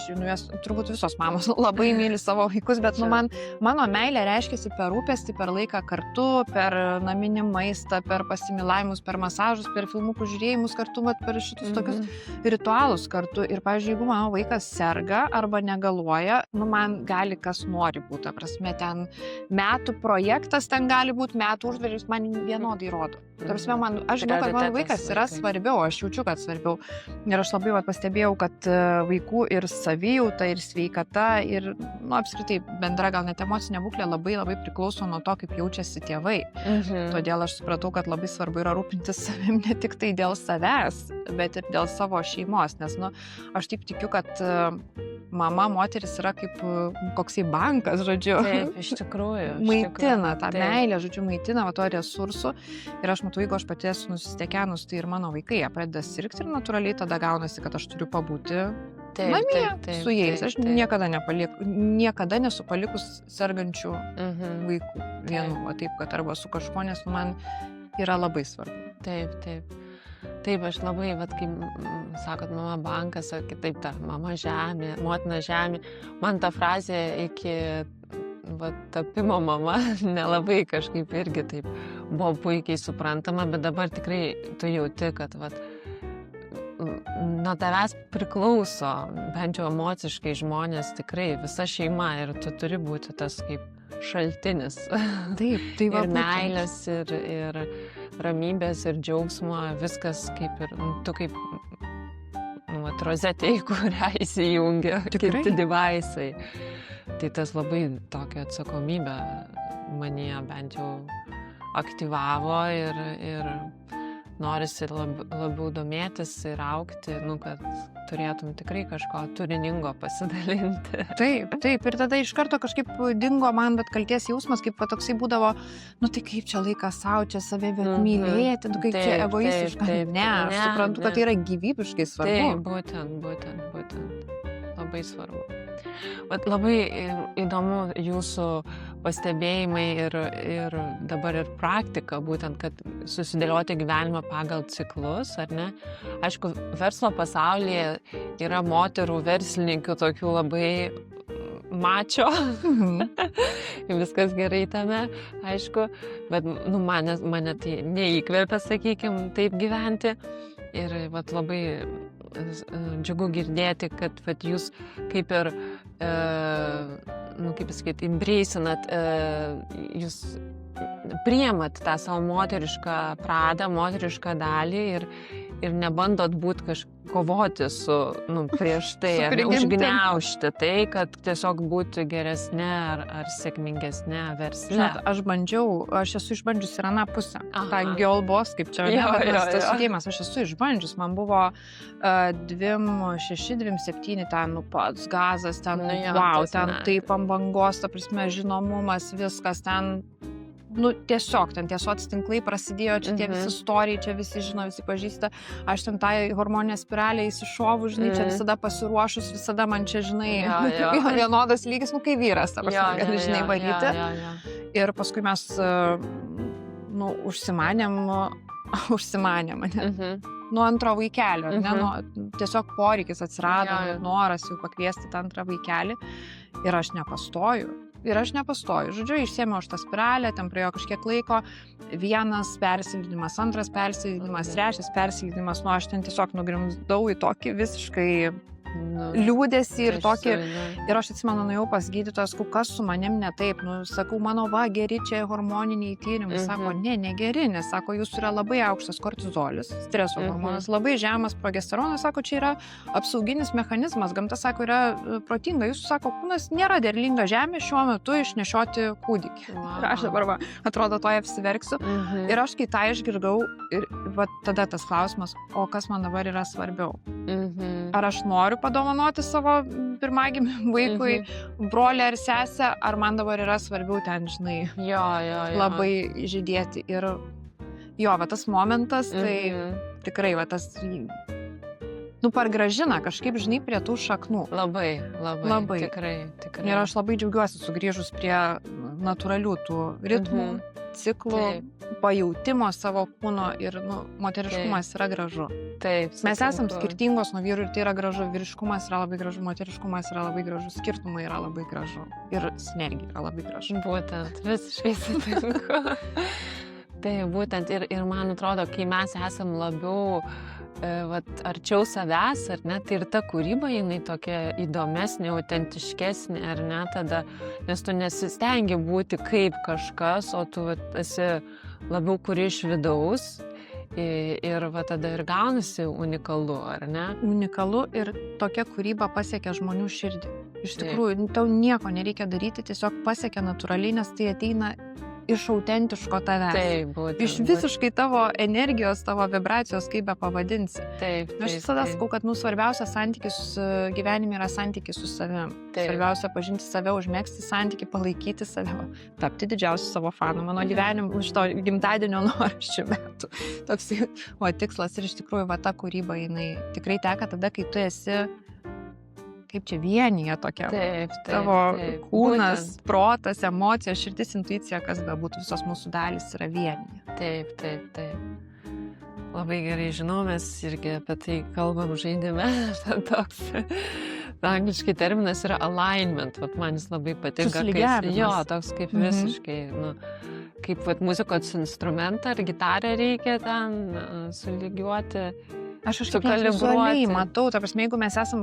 Turbūt visos mamos labai myli savo vaikus, bet mano meilė reiškiasi per rūpestį, per laiką kartu, per naminį maistą, per pasimylavimus, per masažus, per filmukų žiūrėjimus kartu, per šitus tokius ritualus kartu. Ir, pavyzdžiui, jeigu mano vaikas serga arba negaluoja, man gali kas nori būti. Ta prasme, ten metų projektas, ten gali būti metų užduotis, man vienodai rodo. Ta prasme, aš žinau, kad mano vaikas yra svarbiau, aš jaučiu, kad svarbiau. Ir aš labai pastebėjau, kad vaikų ir savijauta, ir sveikata, ir apskritai bendra gal net emocinė būklė labai priklauso nuo to, kaip jaučiasi tėvai. Todėl aš supratau, kad labai svarbu yra rūpintis savim ne tik tai dėl savęs, bet ir dėl savo šeimos, nes, aš taip tikiu, kad mama, moteris yra kaip koksai bankas, žodžiu. Taip, iš tikrųjų. Maitina tą meilę, žodžiu, maitina to resursų. Ir aš matau, jeigu aš pati esu nusistekenus, tai ir mano vaikai pradeda sirgti ir natūraliai tada gaunasi, kad aš turiu pabūti namie su jais. Aš niekada nesu palikus sergančių vaikų vienu, taip, kad arba su kažkuo, nes man yra labai svarbu. Taip, aš labai, kai sakot, mama bankas, ar kitaip ta mama žemė, motina žemė, man ta frazė iki tapimo mama nelabai kažkaip irgi taip buvo puikiai suprantama, bet dabar tikrai tu jauti, kad nuo tavęs priklauso, bent jau emociškai žmonės tikrai, visa šeima ir tu turi būti tas kaip šaltinis. Taip, ir meilės, ir ramybės, ir džiaugsmo, viskas kaip ir, tu kaip rozetė, į kurią įsijungia kiti devaisai. Tai tas labai tokia atsakomybė manyje bent jau aktyvavo ir norisi labiau domėtis ir augti, kad turėtum tikrai kažko turiningo pasidalinti. Taip, ir tada iš karto kažkaip dingo man kalties jausmas, kaip toksai būdavo, tai kaip čia laikas savo, čia save mylėti, kaip čia egoistiška. Aš suprantu, kad tai yra gyvybiškai svarbu. Taip, būtent. Labai svarbu. Labai įdomu jūsų pastebėjimai ir dabar ir praktika, būtent, kad susidėlioti gyvenimą pagal ciklus, ar ne? Aišku, verslo pasaulyje yra moterų verslininkių tokių labai mačio. Viskas gerai tame, aišku, bet mane tai neįkvėpia, sakykim, taip gyventi. Ir labai džiugu girdėti, kad jūs kaip ir, kaip pasakyti, embracinat, jūs priimat tą savo moterišką pradą, moterišką dalį ir nebandot būti kovoti su, prieš tai, užgniaužti tai, kad tiesiog būti geresnė ar sėkmingesnė versle. Žinot, aš esu išbandžius ir aną pusę. Ta girl boss, kaip čia tas sudėjimas, aš esu išbandžius. Man buvo 2,6, 2,7, ten pats gazas, ten ten taip ant bangos, ta prasme, žinomumas, viskas ten. Tiesiog ten tie soc-tinklai prasidėjo, čia tie visi storijai, čia visi žino, visi pažįsta. Aš ten tą hormoninę spiralę įsišovu, žinai, čia visada pasiruošus, visada man čia, žinai, vienodas lygis, kai vyras, ta prasme, gali, žinai, varyti. Ir paskui mes, užsimanėm, nuo antro vaikelio, tiesiog poreikis atsirado, noras jau pakviesti tą antrą vaikelį ir aš nepastoju. Žodžiu, išsėmiau aš tą spiralę, ten praėjo kažkiek laiko, vienas persileidimas, antras persileidimas, trečias persileidimas, aš ten tiesiog nugrimzdau į tokį visiškai liūdėsi ir tokį. Ir aš atsimenu, nuėjau pas gydytoją, sakau, kas su manim ne taip. Sakau, mano geri čia hormoniniai tyrimai. Sako, negeri, nes sako, jūs yra labai aukštas kortizolis, streso hormonas, labai žemas progesteronas, sako, čia yra apsauginis mechanizmas. Gamta sako, yra protinga. Jūsų, sako, kūnas nėra derlinga žemė šiuo metu išnešioti kūdikį. Ir aš dabar, atrodo, to apsiverksiu. Ir aš kai tą išgirdau, ir tada tas klausimas, o kas man dabar yra svarbiau? Ar aš noriu padovanoti savo pirmagimiam vaikui brolį ar sesę, ar man dabar yra svarbiau ten, žinai, labai žydėti. Ir tas momentas, tai tikrai, tas, pargražina kažkaip, žinai, prie tų šaknų. Labai. Tikrai. Ir aš labai džiaugiuosi sugrįžus prie natūralių tų ritmų, ciklų, pajautimo savo kūno ir, moteriškumas yra gražu. Taip. Mes esam skirtingos nuo vyrų ir tai yra gražu. Vyriškumas yra labai gražu, moteriškumas yra labai gražu, skirtumai yra labai gražu. Ir sinergija yra labai gražu. Būtent, visiškai sutinku. Tai būtent ir man atrodo, kai mes esam labiau arčiau savęs, ar ne, tai ir ta kūryba, jinai tokia įdomesnė, autentiškesnė, ar ne, tada, nes tu nesistengi būti kaip kažkas, o tu esi labiau kuri iš vidaus ir tada ir gaunasi unikalu, ar ne? Unikalu ir tokia kūryba pasiekia žmonių širdį. Iš tikrųjų, tau nieko nereikia daryti, tiesiog pasiekia natūraliai, nes tai ateina iš autentiško tavęs. Taip, būtent. Iš visiškai tavo energijos, tavo vibracijos, kaip be pavadinsi. Taip. Aš visada sakau, kad svarbiausias santykis gyvenime yra santykis su savim. Svarbiausia pažinti save, užmegzti santykį, palaikyti save, tapti didžiausiu savo fanu. Mano gyvenimu, už to gimtadienio noriu šių metų. Toks tikslas ir iš tikrųjų ta kūryba, jinai tikrai teka tada, kai tu esi kaip čia vienyje tokia. Taip. Tavo kūnas, protas, emocija, širdis, intuicija, kas bebūtų, visos mūsų dalys yra vienyje. Taip. Labai gerai žinau, mes irgi apie tai kalbam žaidime. Toks angliškai terminas yra alignment. Man jis labai patinka. Susilygiavimas. Toks kaip visiškai, kaip muzikos instrumentą ar gitarą reikia ten sulygiuoti. Aš vizualiai matau, ta prasme, jeigu mes esam,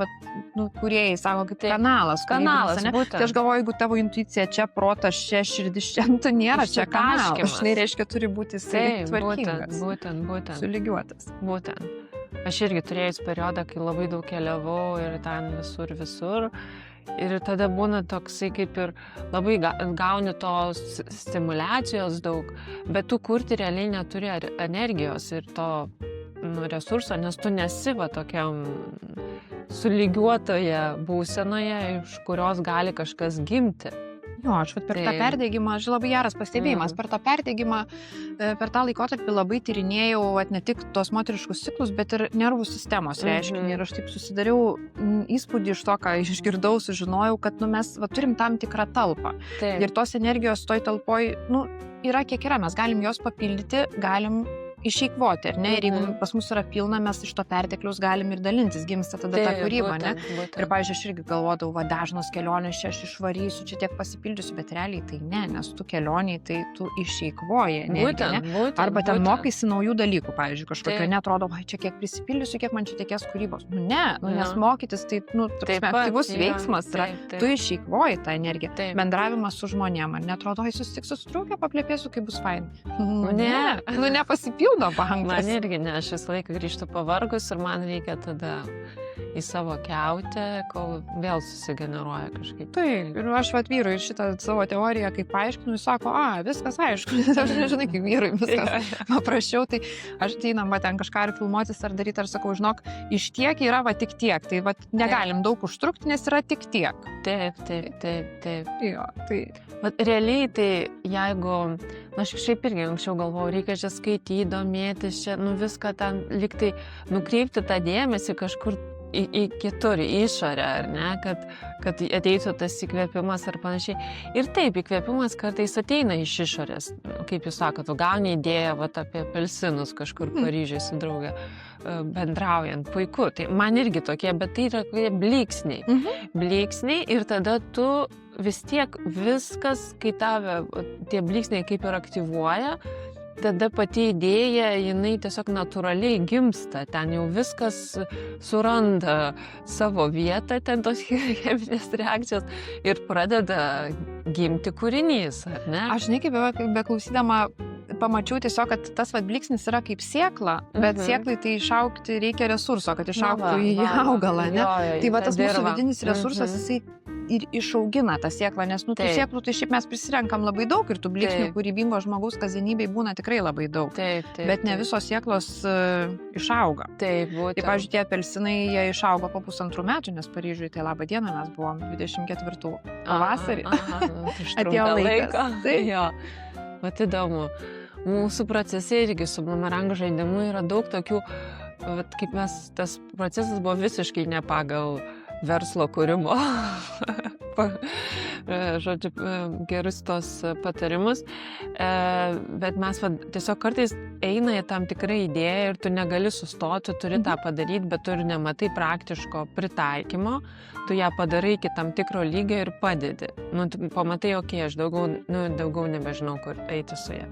kūrėjai, sako, kaip kanalas, būtent. Tai aš galvoju, jeigu tavo intuicija čia, protas čia, širdis čia, tu nėra čia kanalas. Tai reiškia, turi būti tvarkingas. Būtent. Sulygiuotas. Būtent. Aš irgi turėjus periodą, kai labai daug keliavau ir ten visur. Ir tada būna toksai kaip ir labai gauni tos stimulacijos daug, bet tu kurti realiai neturi energijos ir to resurso, nes tu nesi tokiam sulygiuotoje būsenoje, iš kurios gali kažkas gimti. Aš per tą perdegimą, labai geras pastebėjimas, per tą perdegimą, per tą laikotarpį labai tyrinėjau ne tik tos moteriškus ciklus, bet ir nervų sistemos reiškinį. Ir aš taip susidariau įspūdį iš to, ką išgirdau, sužinojau, kad mes turim tam tikrą talpą. Ir tos energijos toj talpoj, yra kiek yra, mes galim jos papildyti, galim išeikvoti, ar ne? Ir jeigu pas mus yra pilna, mes iš to pertekliaus galim ir dalintis, gimsta tada ta kūryba, ne? Ir, pavyzdžiui, aš irgi galvodavau, dažnos kelionės čia aš išvarysiu, čia tiek pasipildysiu, bet realiai tai ne, nes tu kelioniai, tai tu išeikvoji energiją, ne? Arba ten mokaisi naujų dalykų, pavyzdžiui, kažkokio netrodo, čia kiek prisipildysiu, kiek man čia tiekės kūrybos. Nes mokytis, tai, aktyvus veiksmas yra, tu išeikvoji tą energiją. Bendravimas su žmonėm, ar netrodo, susitiksiu su drauge, paplepėsiu, kaip bus fain. Nepasipildysiu. Man irgi ne, aš visą laiką grįžtu pavargus ir man reikia tada į savo kiautę, kol vėl susigeneruoja kažkaip. Taip, ir aš vyrui šitą savo teoriją, kaip paaiškinu, jis sako, viskas aišku, aš nežinai, kaip vyrui viskas paprasčiau, tai aš ateinam ten kažką ar filmuotis ar daryti, ar sakau, žinok, iš tiek yra tik tiek, tai negalim daug užtrukti, nes yra tik tiek. Taip. Jo, tai... Realiai tai jeigu, aš šiaip irgi anksčiau galvojau, reikia čia skaityti, domėtis čia, viską ten liktai nukreipti tą dėmesį kažkur į kitur, į išorę, ar ne, kad ateitų tas įkvėpimas ar panašiai. Ir taip, įkvėpimas kartais ateina iš išorės. Kaip jūs sakote, tu gauni idėją apie apelsinus kažkur Paryžiuje su drauge bendraujant. Puiku, tai man irgi tokie, bet tai yra blyksniai. Blyksniai ir tada tu vis tiek viskas, kai tave tie blyksniai kaip ir aktyvuoja, tada pati idėja, jinai tiesiog natūraliai gimsta, ten jau viskas suranda savo vietą, ten tos cheminės reakcijos ir pradeda gimti kūrinys, ar ne? Aš žinai, kaip beklausydama pamačiau tiesiog, kad tas bliksnis yra kaip sėkla, bet sėklai tai išaugti reikia resurso, kad išaugtų į augalą, ne? Tai va tas mūsų vidinis resursas, jisai ir išaugina tą sėklą, nes tų sėklų tai šiaip mes prisirenkam labai daug ir tų bliksnių kūrybingo žmogaus kasdienybėj būna tikrai labai daug. Bet ne visos sėklos išauga. Taip, būtent. Tai, pavyzdžiui, tie apelsinai, jie išaugo po 1,5 metų, nes Paryžiuje tai labą dieną mes buvom 24 pavasarį. Atėjo laikas. Jo, vat įdomu. Mūsų procese irgi su bumerangų žaidimu yra daug tokių, kaip tas procesas buvo visiškai ne pagal verslo kūrimo, žodžiu, gerus tos patarimus, bet mes tiesiog kartais eina į tam tikrą idėją ir tu negali sustoti, turi tą padaryti, bet tu ir nematai praktiško pritaikymo, tu ją padarai iki tam tikro lygio ir padedi. Tu pamatai, aš daugiau nebežinau, kur eiti su ją.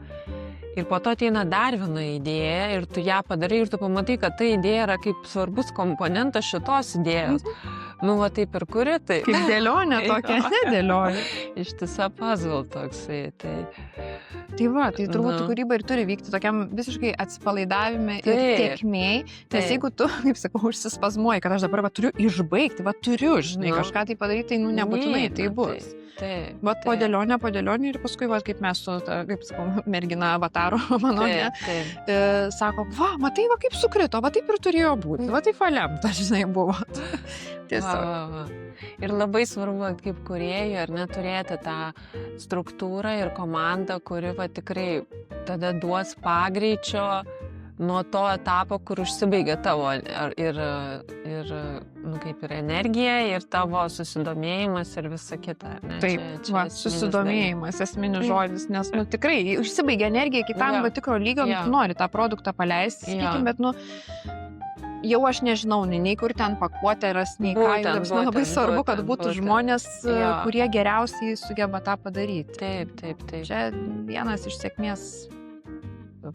Ir po to ateina dar viena idėja ir tu ją padarai ir tu pamatai, kad ta idėja yra kaip svarbus komponentas šitos idėjos. Va taip ir kuri, tai... Kaip dėlionė tokia, nedėlionė. Ištisa puzzle toksai, tai... Tai va, tai turbūt kūryba ir turi vykti tokiam visiškai atsipalaidavime ir tėkmėj. Nes jeigu tu, kaip sakau, užsispazmuoji, kad aš dabar turiu išbaigti, turiu, žinai, kažką tai padaryti, tai nebūtinai tai bus. Po dėlionė ir paskui, kaip mes su, kaip sakau, mergina Avataro romano, sako, matai, kaip sukrito, taip ir turėjo būti, taip lemta, žinai, buvo. Tiesiog. Ir labai svarbu, kaip kūrėjui, ar neturėti tą struktūrą ir komandą, kuri tikrai tada duos pagreičio nuo to etapo, kur užsibaigia tavo kaip ir energija ir tavo susidomėjimas ir visa kita. Taip, susidomėjimas, esminis žodis, nes tikrai užsibaigia energija iki tam tikro lygio, nori tą produktą paleisti, sakykim, bet jau aš nežinau, nei kur ten pakuotė ras, nei ką, labai svarbu, kad būtų žmonės, kurie geriausiai sugeba tą padaryti. Taip. Čia vienas iš sėkmės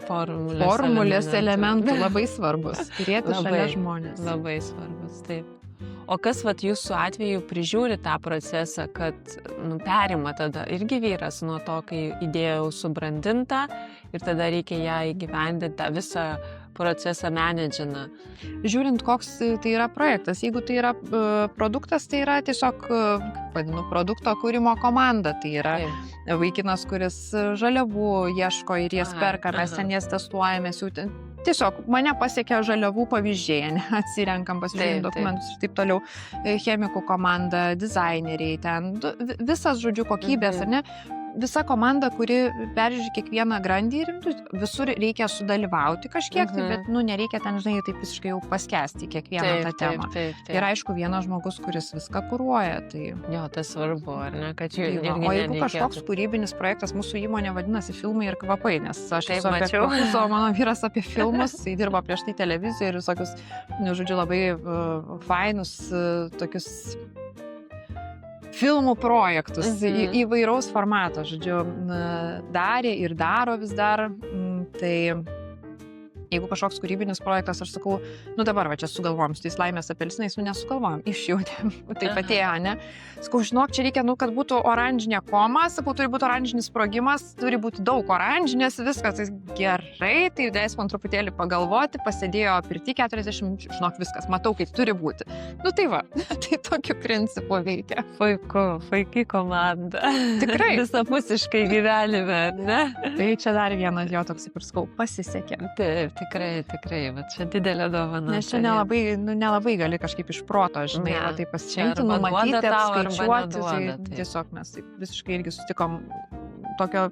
formulės elementų labai svarbus, turėti šalia žmonės. Labai svarbus, taip. O kas jūsų atveju prižiūri tą procesą, kad perima tada irgi vyras nuo to, kai idėja jau subrandinta ir tada reikia ją įgyvendinti, tą visą procesą menedžina. Žiūrint, koks tai yra projektas. Jeigu tai yra produktas, tai yra tiesiog, vadinu, produkto kūrimo komanda. Tai yra vaikinas, kuris žaliavų ieško ir jas perka, mes ten jas testuojamės jau ten. Tiesiog mane pasiekia žaliavų pavyzdžiai, atsirenkam, pasižiūrėjom dokumentus ir taip toliau, chemikų komanda, dizaineriai, ten visas, žodžiu, kokybės, ar ne? Visa komanda, kuri peržiūri kiekvieną grandį ir visur reikia sudalyvauti kažkiek, bet nereikia ten, žinai, taip visiškai jau paskesti kiekvieną tą temą. Ir aišku, vienas žmogus, kuris viską kuruoja. Tai... Jo, tas svarbu, ar ne? Kad o jeigu kažkoks kūrybinis projektas, mūsų įmonė vadinasi Filmai ir kvapai, nes aš esu apie kvapus, o mano vyras apie filmus, jis dirba prieš tai televizijoje ir visokius, žodžiu, labai fainus tokius filmų projektus įvairaus formato, žodžiu, darė ir daro vis dar. Tai jeigu kažkoks kūrybinis projektas, aš sakau, dabar čia sugalvojom, su tais laimės apelsinais, nesugalvojom, išjautėm, taip atėjo, ne? Sakau, žinok, čia reikia, kad būtų oranžinė koma, sakau, turi būti oranžinis sprogimas, turi būti daug oranžinės, viskas, tai gerai, tai leis man truputėlį pagalvoti, pasėdėjo pirty 40, žinok, viskas, matau, kaip turi būti. Tai va, tai tokiu principu veikia. Puiki komanda. Tikrai. Visapusiškai gyvenime, ne? Tai čia dar vienas jo toks, kaip ir sakau, pasisekė. Taip, tikrai, va čia didelė dovana. Nes čia nelabai gali kažkaip iš proto, žinai, tai pasičinkti, numatyti, apskaičiuoti, tai tiesiog mes taip visiškai irgi susitikom tokio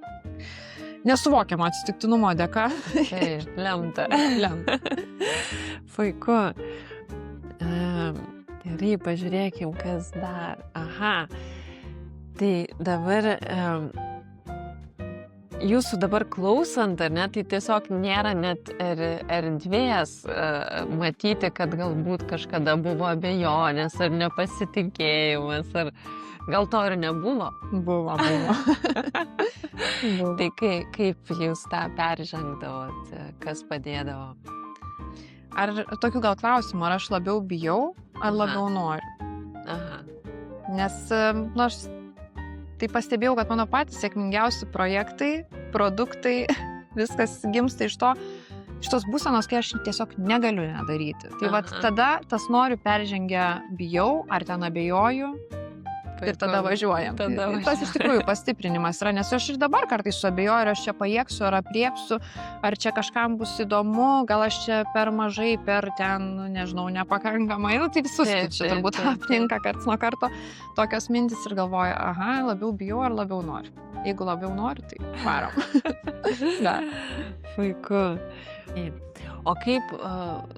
nesuvokiamo atsitiktinumo dėka. Taip, lemta. Puiku. Gerai, pažiūrėkim, kas dar. Aha. Tai dabar jūsų dabar klausant, ar ne, tai tiesiog nėra net erdvės matyti, kad galbūt kažkada buvo abejonės ar nepasitikėjimas, ar gal to ir nebuvo. Buvo. Tai kaip jūs tą peržengdavot, kas padėdavo? Ar tokių gal klausimų, ar aš labiau bijau, ar labiau noriu? Aha. Nes aš tai pastebėjau, kad mano patys sėkmingiausi projektai, produktai, viskas gimsta iš tos būsenos, kai aš tiesiog negaliu nedaryti. Tai vat tada tas noriu peržengia bijau, ar ten abejoju. Ir tada važiuojam. Tas iš tikrųjų pastiprinimas yra, nes aš ir dabar kartais suabejoju, ar aš čia pajėgsiu, ar apriepsiu, ar čia kažkam bus įdomu, gal aš čia per mažai, per ten, nežinau, nepakankamai. Tai visus čia turbūt aptinka karts nuo karto tokios mintis ir galvoju, aha, labiau bijau ar labiau noriu. Jeigu labiau noriu, tai varom. Puiku. O kaip,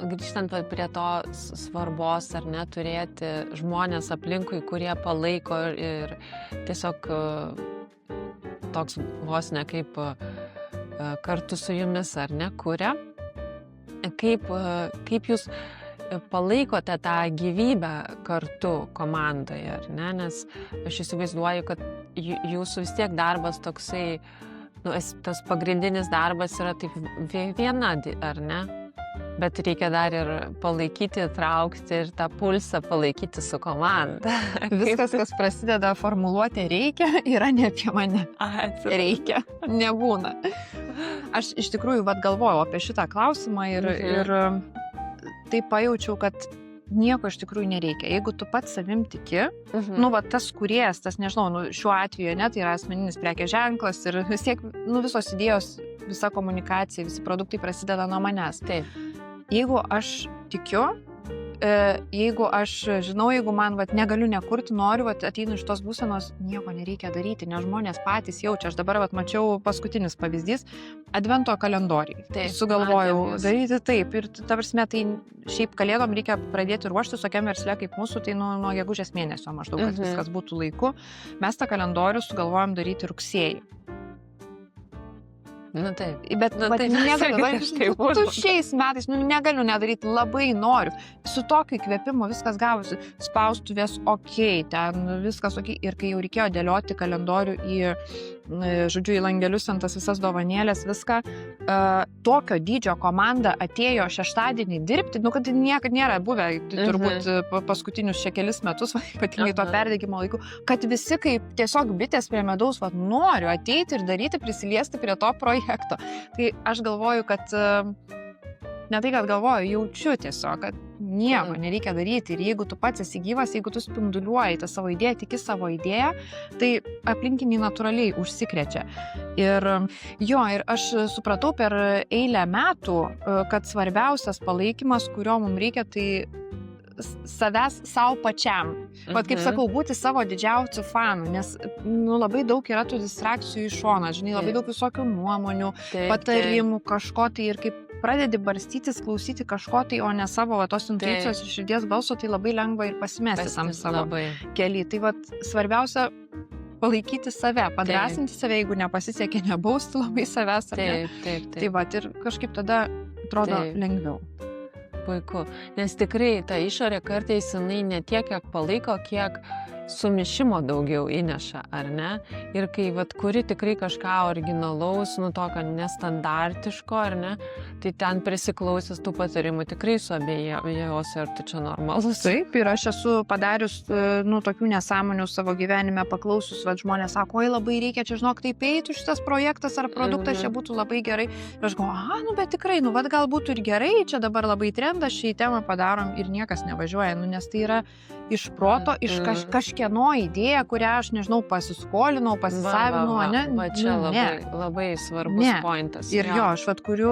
grįžtant prie to svarbos, ar ne, turėti žmonės aplinkui, kurie palaiko ir tiesiog toks vos ne kaip kartu su jumis, ar ne, kuria. Kaip jūs palaikote tą gyvybę kartu komandoje, ar ne, nes aš įsivaizduoju, kad jūsų vis tiek darbas toksai, tas pagrindinis darbas yra taip viena, ar ne? Bet reikia dar ir palaikyti, traukti ir tą pulsą palaikyti su komanda. Viskas, kas prasideda formuluoti reikia, yra ne apie mane. Reikia, nebūna. Aš iš tikrųjų galvojau apie šitą klausimą ir tai pajaučiau, kad nieko iš tikrųjų nereikia. Jeigu tu pats savim tiki, tas kūrėjas, tas nežinau, šiuo atveju, ne, tai yra asmeninis prekės ženklas ir vis tiek, visos idėjos, visa komunikacija, visi produktai prasideda nuo manęs. Taip. Jeigu aš tikiu, jeigu aš žinau, jeigu man negaliu nekurti, noriu, ateinu iš tos būsenos, nieko nereikia daryti, nes žmonės patys jaučia. Aš dabar mačiau paskutinis pavyzdys, advento kalendoriai. Taip, sugalvojau daryti taip. Ir ta prasme, tai šiaip kalėdom reikia pradėti ruoštis tokiam versle kaip mūsų, tai nuo gegužės mėnesio maždaug, kad viskas būtų laiku. Mes tą kalendorių sugalvojom daryti rugsėjį. Taip. Bet negaliu, tu šiais metais, negaliu nedaryti, labai noriu. Su tokiu įkvėpimu viskas gavosi, spaustuvės ten viskas ir kai jau reikėjo dėlioti kalendorių į langelius ant tas visas dovanėlės, viską, tokio dydžio komanda atėjo šeštadienį dirbti, kad niekad nėra buvę, turbūt paskutinius kelis metus, ypatingai to perdegimo laikų, kad visi kaip tiesiog bitės prie medaus, noriu ateiti ir daryti, prisiliesti prie to projekto. Tai aš galvoju, kad ne tai, kad galvoju, jaučiu tiesiog, kad nieko nereikia daryti ir jeigu tu pats esi gyvas, jeigu tu spinduliuoji tą savo idėją, tiki savo idėją, tai aplinkiniai natūraliai užsikrečia. Ir aš supratau per eilę metų, kad svarbiausias palaikymas, kurio mums reikia, tai savęs savo pačiam. Kaip sakau, būti savo didžiausių fanų, nes labai daug yra tų distrakcijų iš šono, labai daug visokių nuomonių, patarimų, kažko tai ir kaip pradedi barstytis, klausyti kažko tai, o ne savo tos intuicijos ir širdies balso, tai labai lengva ir pasimesti tam savo kelią. Tai svarbiausia palaikyti save, padrasinti save, jeigu nepasisekė, nebausti labai savęs. Taip. Tai ir kažkaip tada atrodo lengviau. Puiku, nes tikrai ta išorė kartais jinai ne tiek, kiek palaiko, kiek sumišimo daugiau įneša, ar ne? Ir kai kuri tikrai kažką originalaus, tokio nestandartiško, ar ne? Tai ten prisiklausęs tų patarimų tikrai suabejos, ar tu čia normalus. Taip, ir aš esu padarius tokių nesąmonių savo gyvenime, paklausus, žmonės sako, oi labai reikia, čia žinok, taip eitų šitas projektas ar produktas, čia būtų labai gerai. Ir aš galvoju, bet tikrai, gal būtų ir gerai, čia dabar labai trendas, šią temą padarom ir niekas nevažiuoja, nes tai yra iš proto, iš kažkieno idėja, kurią aš, nežinau, pasiskolinau, pasisavinau, ne? Čia labai svarbus pointas. Ir aš kuriu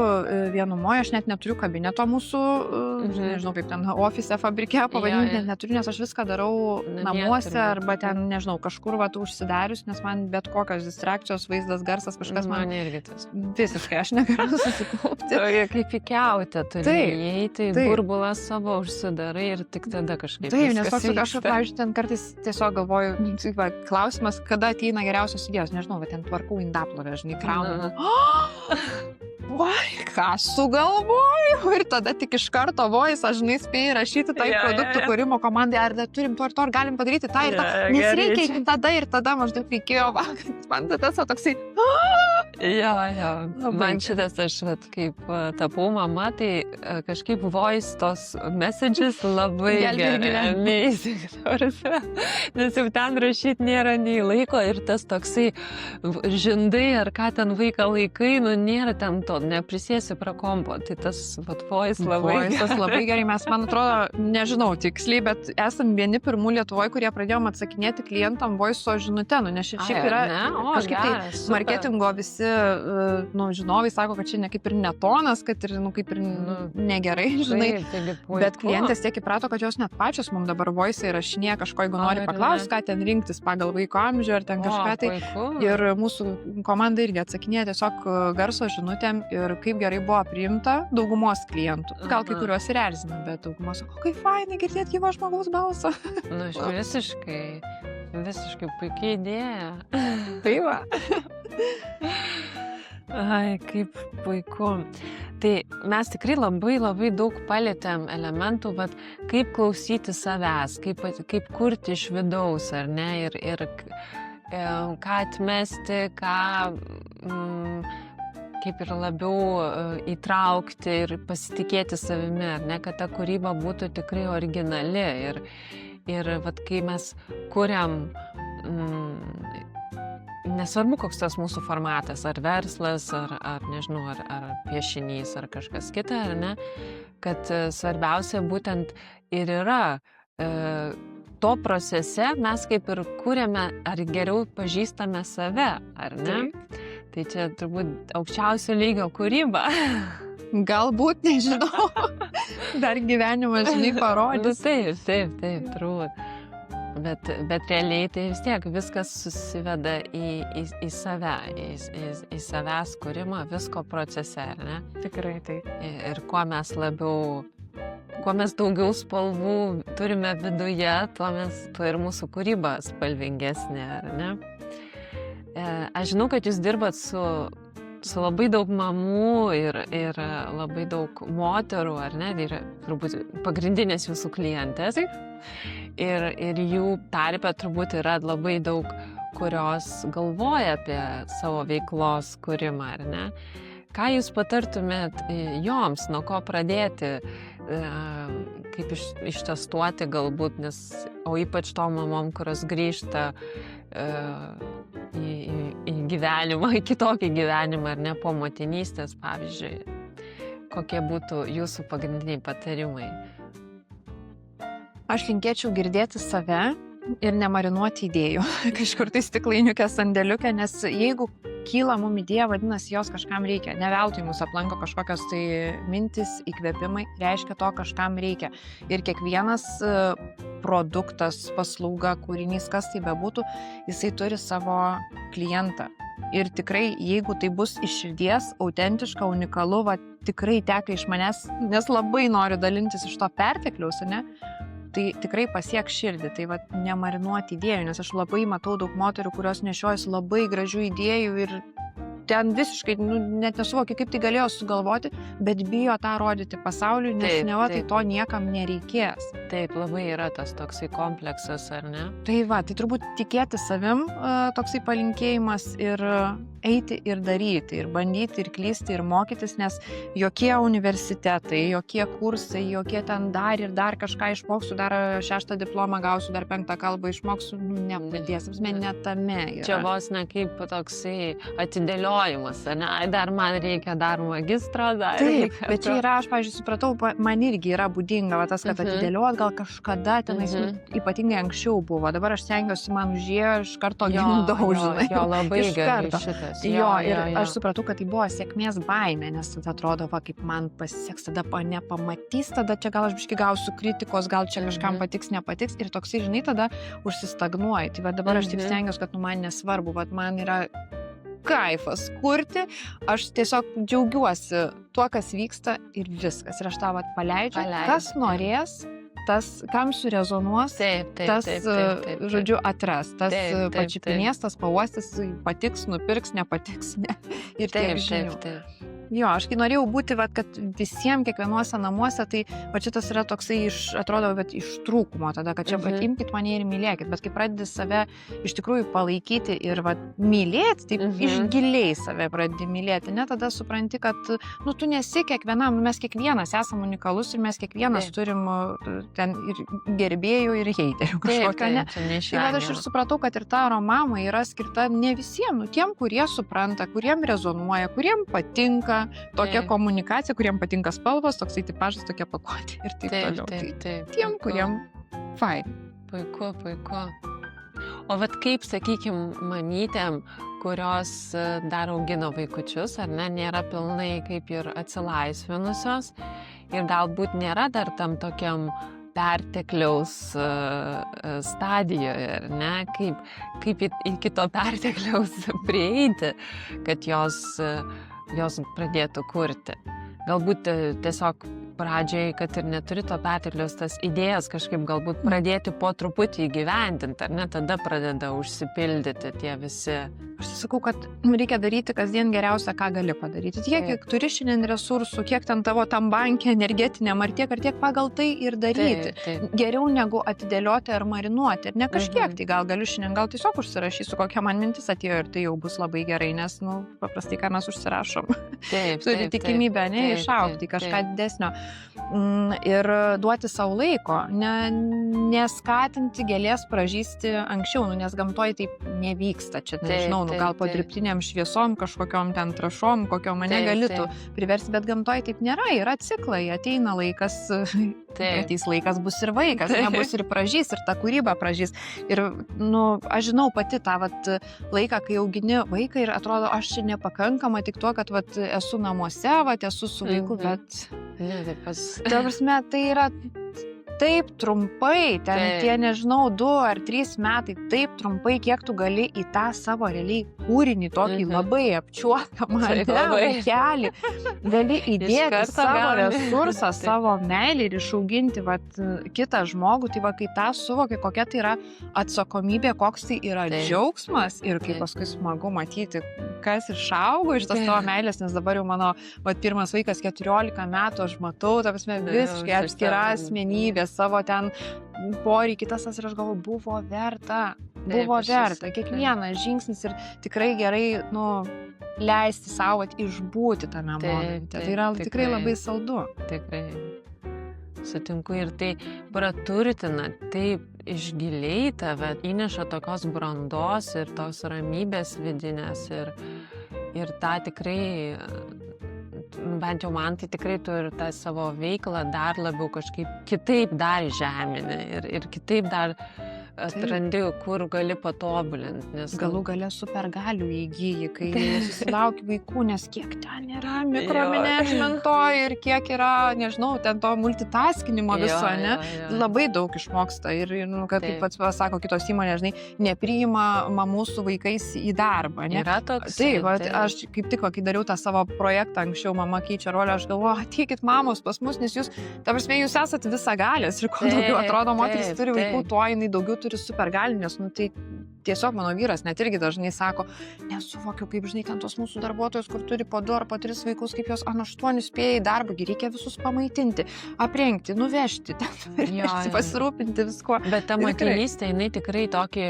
vienumoje, aš net neturiu kabineto mūsų nežinau, kaip ten ofise, fabrike pavadinti, neturiu, nes aš viską darau namuose arba ten, nežinau, kažkur užsidarius, nes man bet kokios distrakcijos, vaizdas, garsas, kažkas man irgi tas. Visiškai, aš negaliu susikaupti. Kaip įkiautė, turi įeiti, burbulą savo užsidarai ir tik tada kažkaip. Taip, nes toks, aš, pavyzdžiui, ten kartais tiesiog galvoju, klausimas, kada ateina geriausios idėjos, nežinau, ten tvarkau indaplovę, žinai, kraunu. Oi, ką sugalvoju ir tada tik iš karto voice, aš žinai, spėjai rašyti tai produktų kūrimo komandai, ar turim to ir to, ar galim padaryti tą ir tą, nes reikia tada ir tada maždaug reikėjo, man tas toksai. Jo, man šitas aš, kaip tapau mama, tai kažkaip voice tos messages labai gerai, nes jau ten rašyti nėra nei laiko ir tas toksai žindai ar ką ten vaiką laikai, nėra ten to, neprisėsi prie kompo, tai tas voice labai gerai, mes, man atrodo, nežinau tiksliai, bet esam vieni pirmų Lietuvoje, kurie pradėjom atsakinėti klientam voice žinutę, nes šiaip yra kažkaip tai marketingo visi žinovai sako, kad čia ne kaip ir netonas, kad ir, kaip ir negerai, žinai, bet klientės tiek įprato, kad jos net pačios mums dabar voice įrašinėja kažko, jeigu nori paklausti, ką ten rinktis pagal vaiko amžių ar ten kažką tai. Ir mūsų komanda irgi atsakinėja tiesiog garso žinutėm ir kaip gerai buvo priimta daugumos klientų. Gal kai kuriuos ir erzina, bet daugumos sako, kaip fainai girdėti gyvo žmogaus balsą. Visiškai puikiai idėja. Tai va. Ai, kaip puiku. Tai mes tikrai labai daug palėtėm elementų, bet kaip klausyti savęs, kaip kurti iš vidaus, ar ne, ir ką atmesti, kaip ir labiau įtraukti ir pasitikėti savimi, ar ne, kad ta kūryba būtų tikrai originali. Ir vat, kai mes kuriam, nesvarbu, koks tas mūsų formatas, ar verslas, ar nežinau, ar piešinys, ar kažkas kita, ar ne, kad svarbiausia būtent ir yra to procese mes kaip ir kūrėme, ar geriau pažįstame save, ar ne? Tai čia turbūt aukščiausio lygio kūryba. Galbūt, nežinau. Dar gyvenimas, žinai, parodys. Taip, turbūt. Bet realiai tai vis tiek viskas susiveda į save, į savęs kūrimą visko procese, ar ne? Tikrai taip. Ir kuo mes daugiau spalvų turime viduje, tuo ir mūsų kūryba spalvingesnė, ar ne? Aš žinau, kad jūs dirbat su labai daug mamų ir labai daug moterų, ar ne? Tai yra turbūt pagrindinės jūsų klientės. Ir jų tarpe turbūt yra labai daug, kurios galvoja apie savo veiklos kūrimą, ar ne? Ką jūs patartumėt joms, nuo ko pradėti, kaip ištestuoti galbūt, o ypač tom mamom, kurios grįžta į gyvenimą, į kitokį gyvenimą, ar ne, po motinystės, pavyzdžiui. Kokie būtų jūsų pagrindiniai patarimai? Aš linkėčiau girdėti save ir nemarinuoti idėjų. Kažkur tai stiklainiuke, sandėliuke, nes jeigu kyla mum idėja, vadinasi, jos kažkam reikia. Ne veltui mus aplanko kažkokios tai mintis, įkvėpimai, reiškia to kažkam reikia. Ir kiekvienas produktas, paslauga, kūrinys, kas tai bebūtų, jisai turi savo klientą. Ir tikrai, jeigu tai bus iš širdies, autentiška, unikalu, tikrai teka iš manęs, nes labai noriu dalintis iš to pertekliaus, ne? Tai tikrai pasiek širdį, tai nemarinuoti idėjų, nes aš labai matau daug moterų, kurios nešiojasi labai gražių idėjų ir ten visiškai net nesuvokia, kaip tai galėjo sugalvoti, bet bijo tą rodyti pasauliui, nes neva tai to niekam nereikės. Taip, labai yra tas toksai kompleksas, ar ne? Tai turbūt tikėti savim toksai palinkėjimas ir eiti ir daryti, ir bandyti, ir klysti, ir mokytis, nes jokie universitetai, jokie kursai, jokie ten dar ir dar kažką išmoksiu, dar 6 diplomą gausiu, dar 5 kalbą išmoksiu, nepadės, ne tame yra. Čia vos ne kaip toksai atidėliojimas, ne? Dar man reikia dar magistro, dar. Taip, bet čia yra, aš, pavyzdžiui, supratau, man irgi yra būdinga, tas, kad atidėliot gal kažkada tenais, ypatingai anksčiau buvo, dabar aš stengiuosi, man užėjo iš karto gimdau, žinai. Jo, labai gerai šitas. baimės. Jo, aš supratau, kad tai buvo sėkmės baimė, nes tada atrodo, va, kaip man pasiseks, tada nepamatys, tada čia gal aš biškai gausiu kritikos, gal čia kažkam patiks, nepatiks ir toksai, žinai, tada užsistagnuoji. Tai va dabar aš taip stengiuosi, kad man nesvarbu, va man yra kaifas kurti, aš tiesiog džiaugiuosi tuo, kas vyksta ir viskas. Ir aš tą vat paleidžiu, kas norės, tas, kam surezonuos, tas, žodžiu, atras, tas pačiupinės, tas pauostys, patiks, nupirks, nepatiks, ne. Ir tiek žinių. Jo, aš kai norėjau būti, vat, kad visiems kiekvienuose namuose, tai va šitas yra toksai, atrodo, bet iš trūkumo tada, kad čia imkit mane ir mylėkit, bet kai pradedi save iš tikrųjų palaikyti ir vat, mylėti, tai iš giliai save pradedi mylėti, ne, tada supranti, kad nu, tu nesi kiekvienam, mes kiekvienas esam unikalus ir mes kiekvienas turim ten ir gerbėjų ir heiterių kažkokio, ne. Tai va, aš ir supratau, kad ir ta aromama yra skirta ne visiems, nu, tiem, kurie supranta, kuriem rezonuoja, kuriem patinka tokia komunikacija, kuriem patinka spalvos, toksai tipažas, tokia pakuotė ir taip toliau. Tiem, kuriem fain. Puiku. O vat kaip, sakykime, mamytėm, kurios dar augino vaikučius, ar ne, nėra pilnai kaip ir atsilaisvinusios ir galbūt nėra dar tam tokiam pertekliaus stadijoje, ar ne, kaip iki to pertekliaus prieiti, kad jos pradėtų kurti. Galbūt tiesiog pradžiai, kad ir neturi to pertekliaus, tas idėjas kažkaip galbūt pradėti po truputį įgyvendinti, ar ne, tada pradeda užsipildyti tie visi. Aš sakau, kad reikia daryti kasdien geriausia, ką gali padaryti. Tiek, kiek turi šiandien resursų, kiek ten tavo tam bankė energetiniam, ar tiek pagal tai ir daryti. Geriau negu atidėlioti ar marinuoti. Ir ne kažkiek, tai gal galiu šiandien, gal tiesiog užsirašysiu, kokia man mintis atėjo ir tai jau bus labai gerai, nes, nu, paprastai, ką mes užsirašom. Turi tikimybę, ne, išaugti kažką didesnio. Ir duoti savo laiko, neskatinti gėlės pražysti anksčiau, nes gamtoj taip nevyksta. Čia, nežinau, gal po dirbtiniam šviesom, kažkokiom ten trašom, kokiom mane galėtų priversti, bet gamtoj taip nėra, yra ciklai, ateina laikas, ateis laikas bus ir vaikas, nebus ir pražys, ir ta kūryba pražys. Ir, nu, aš žinau pati tą vat, laiką, kai augini vaiką ir atrodo, aš čia nepakankama tik tuo, kad vat, esu namuose, vat, esu su vaiku, bet... Ta prasme, tai yra taip trumpai, ten tie, nežinau, 2 ar 3 metai, taip trumpai, kiek tu gali į tą savo realiai kūrinį, tokį labai apčiuopiamą kelį, gali įdėti savo resursą, savo meilį ir išauginti vat, kitą žmogų, tai va, kai tą suvoki, kokia tai yra atsakomybė, koks tai yra džiaugsmas ir kaip paskui smagu matyti, kas išaugo iš tos tavo meilės, nes dabar jau mano vat, pirmas vaikas 14 metų, aš matau, ta prasme, visiškai atskira asmenybė, savo ten poreikį, tas ir aš galvoju, buvo verta, kiekvienas žingsnis ir tikrai gerai, nu, leisti savo išbūti tame momente. Tai yra tikrai labai saldu. Tikrai. Sutinku ir tai praturtina, taip išgiliai tave, įneša tokios brandos ir tos ramybės vidinės ir tą tikrai... bent jau man tai tikrai tu ir tą savo veiklą dar labiau kažkaip kitaip dar žemini ir kitaip dar atrandi, kur gali patobulinti. Nes galų gale supergalių įgyji, kai susilauki vaikų, nes kiek ten yra mikromanagemento ir kiek yra, nežinau, ten to multitaskinimo viso, ne? Labai daug išmoksta ir nu, kad kaip pats sako kitos įmonės, žinai, nepriima mamų su vaikais į darbą, ne? Yra toks. Taip, aš kaip tik, kai dariau tą savo projektą anksčiau, mama keičia rolę, aš galvoju, ateikit mamos pas mus, nes jūs, ta prasme, jūs esat visagalės ir kuo daugiau atrodo, moteris turi vaikų, tuo jinai daugiau turi supergalį, nes, nu, tai tiesiog mano vyras net irgi dažnai sako, nesuvokiu, kaip, žinai, ten tos mūsų darbuotojos, kur turi po 2 ar po 3 vaikus, kaip jos ant 8 spėja į darbą, reikia visus pamaitinti, aprengti, nuvežti, pasirūpinti viskuo. Bet ta motinystė, jinai tikrai tokį,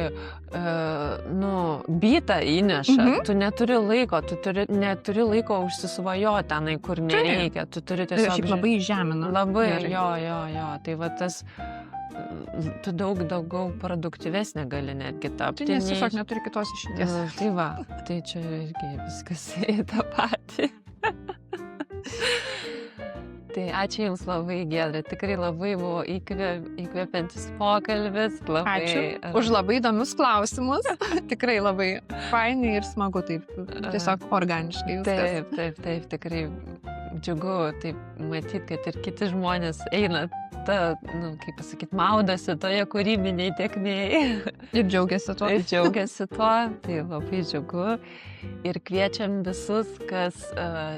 bytą įneša. Tu neturi laiko, neturi laiko užsisvajoti tenai, kur nereikia. Tu turi tiesiog... Šiaip labai žemina. Labai, jo. Tai va tas... tu daugiau produktyvesnė gali netgi tapti. Tai nes tiesiog neturi kitos išeities. Tai va, tai čia irgi viskas į tą patį. Tai ačiū Jums labai, Giedrė. Tikrai labai buvo įkvepiantis pokalbis. Labai, Ačiū už labai įdomius klausimus. Tikrai labai fainai ir smagu taip, tiesiog organiškai viskas. Taip, tikrai džiugu taip matyti, kad ir kiti žmonės eina kaip pasakyti, maudosi toje kūrybiniai tekmėje. Ir džiaugiasi tuo. Tai labai džiugu. Ir kviečiam visus, kas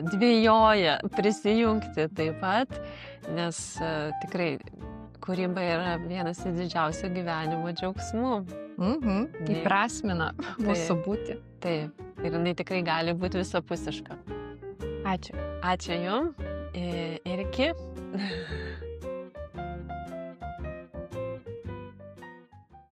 dvejoja, prisijungti taip pat, nes tikrai kūryba yra vienas didžiausių gyvenimo džiaugsmų. Įprasmina mūsų būti. Taip, ir jinai tikrai gali būti visapusiška. Ačiū. Ačiū Jums ir iki.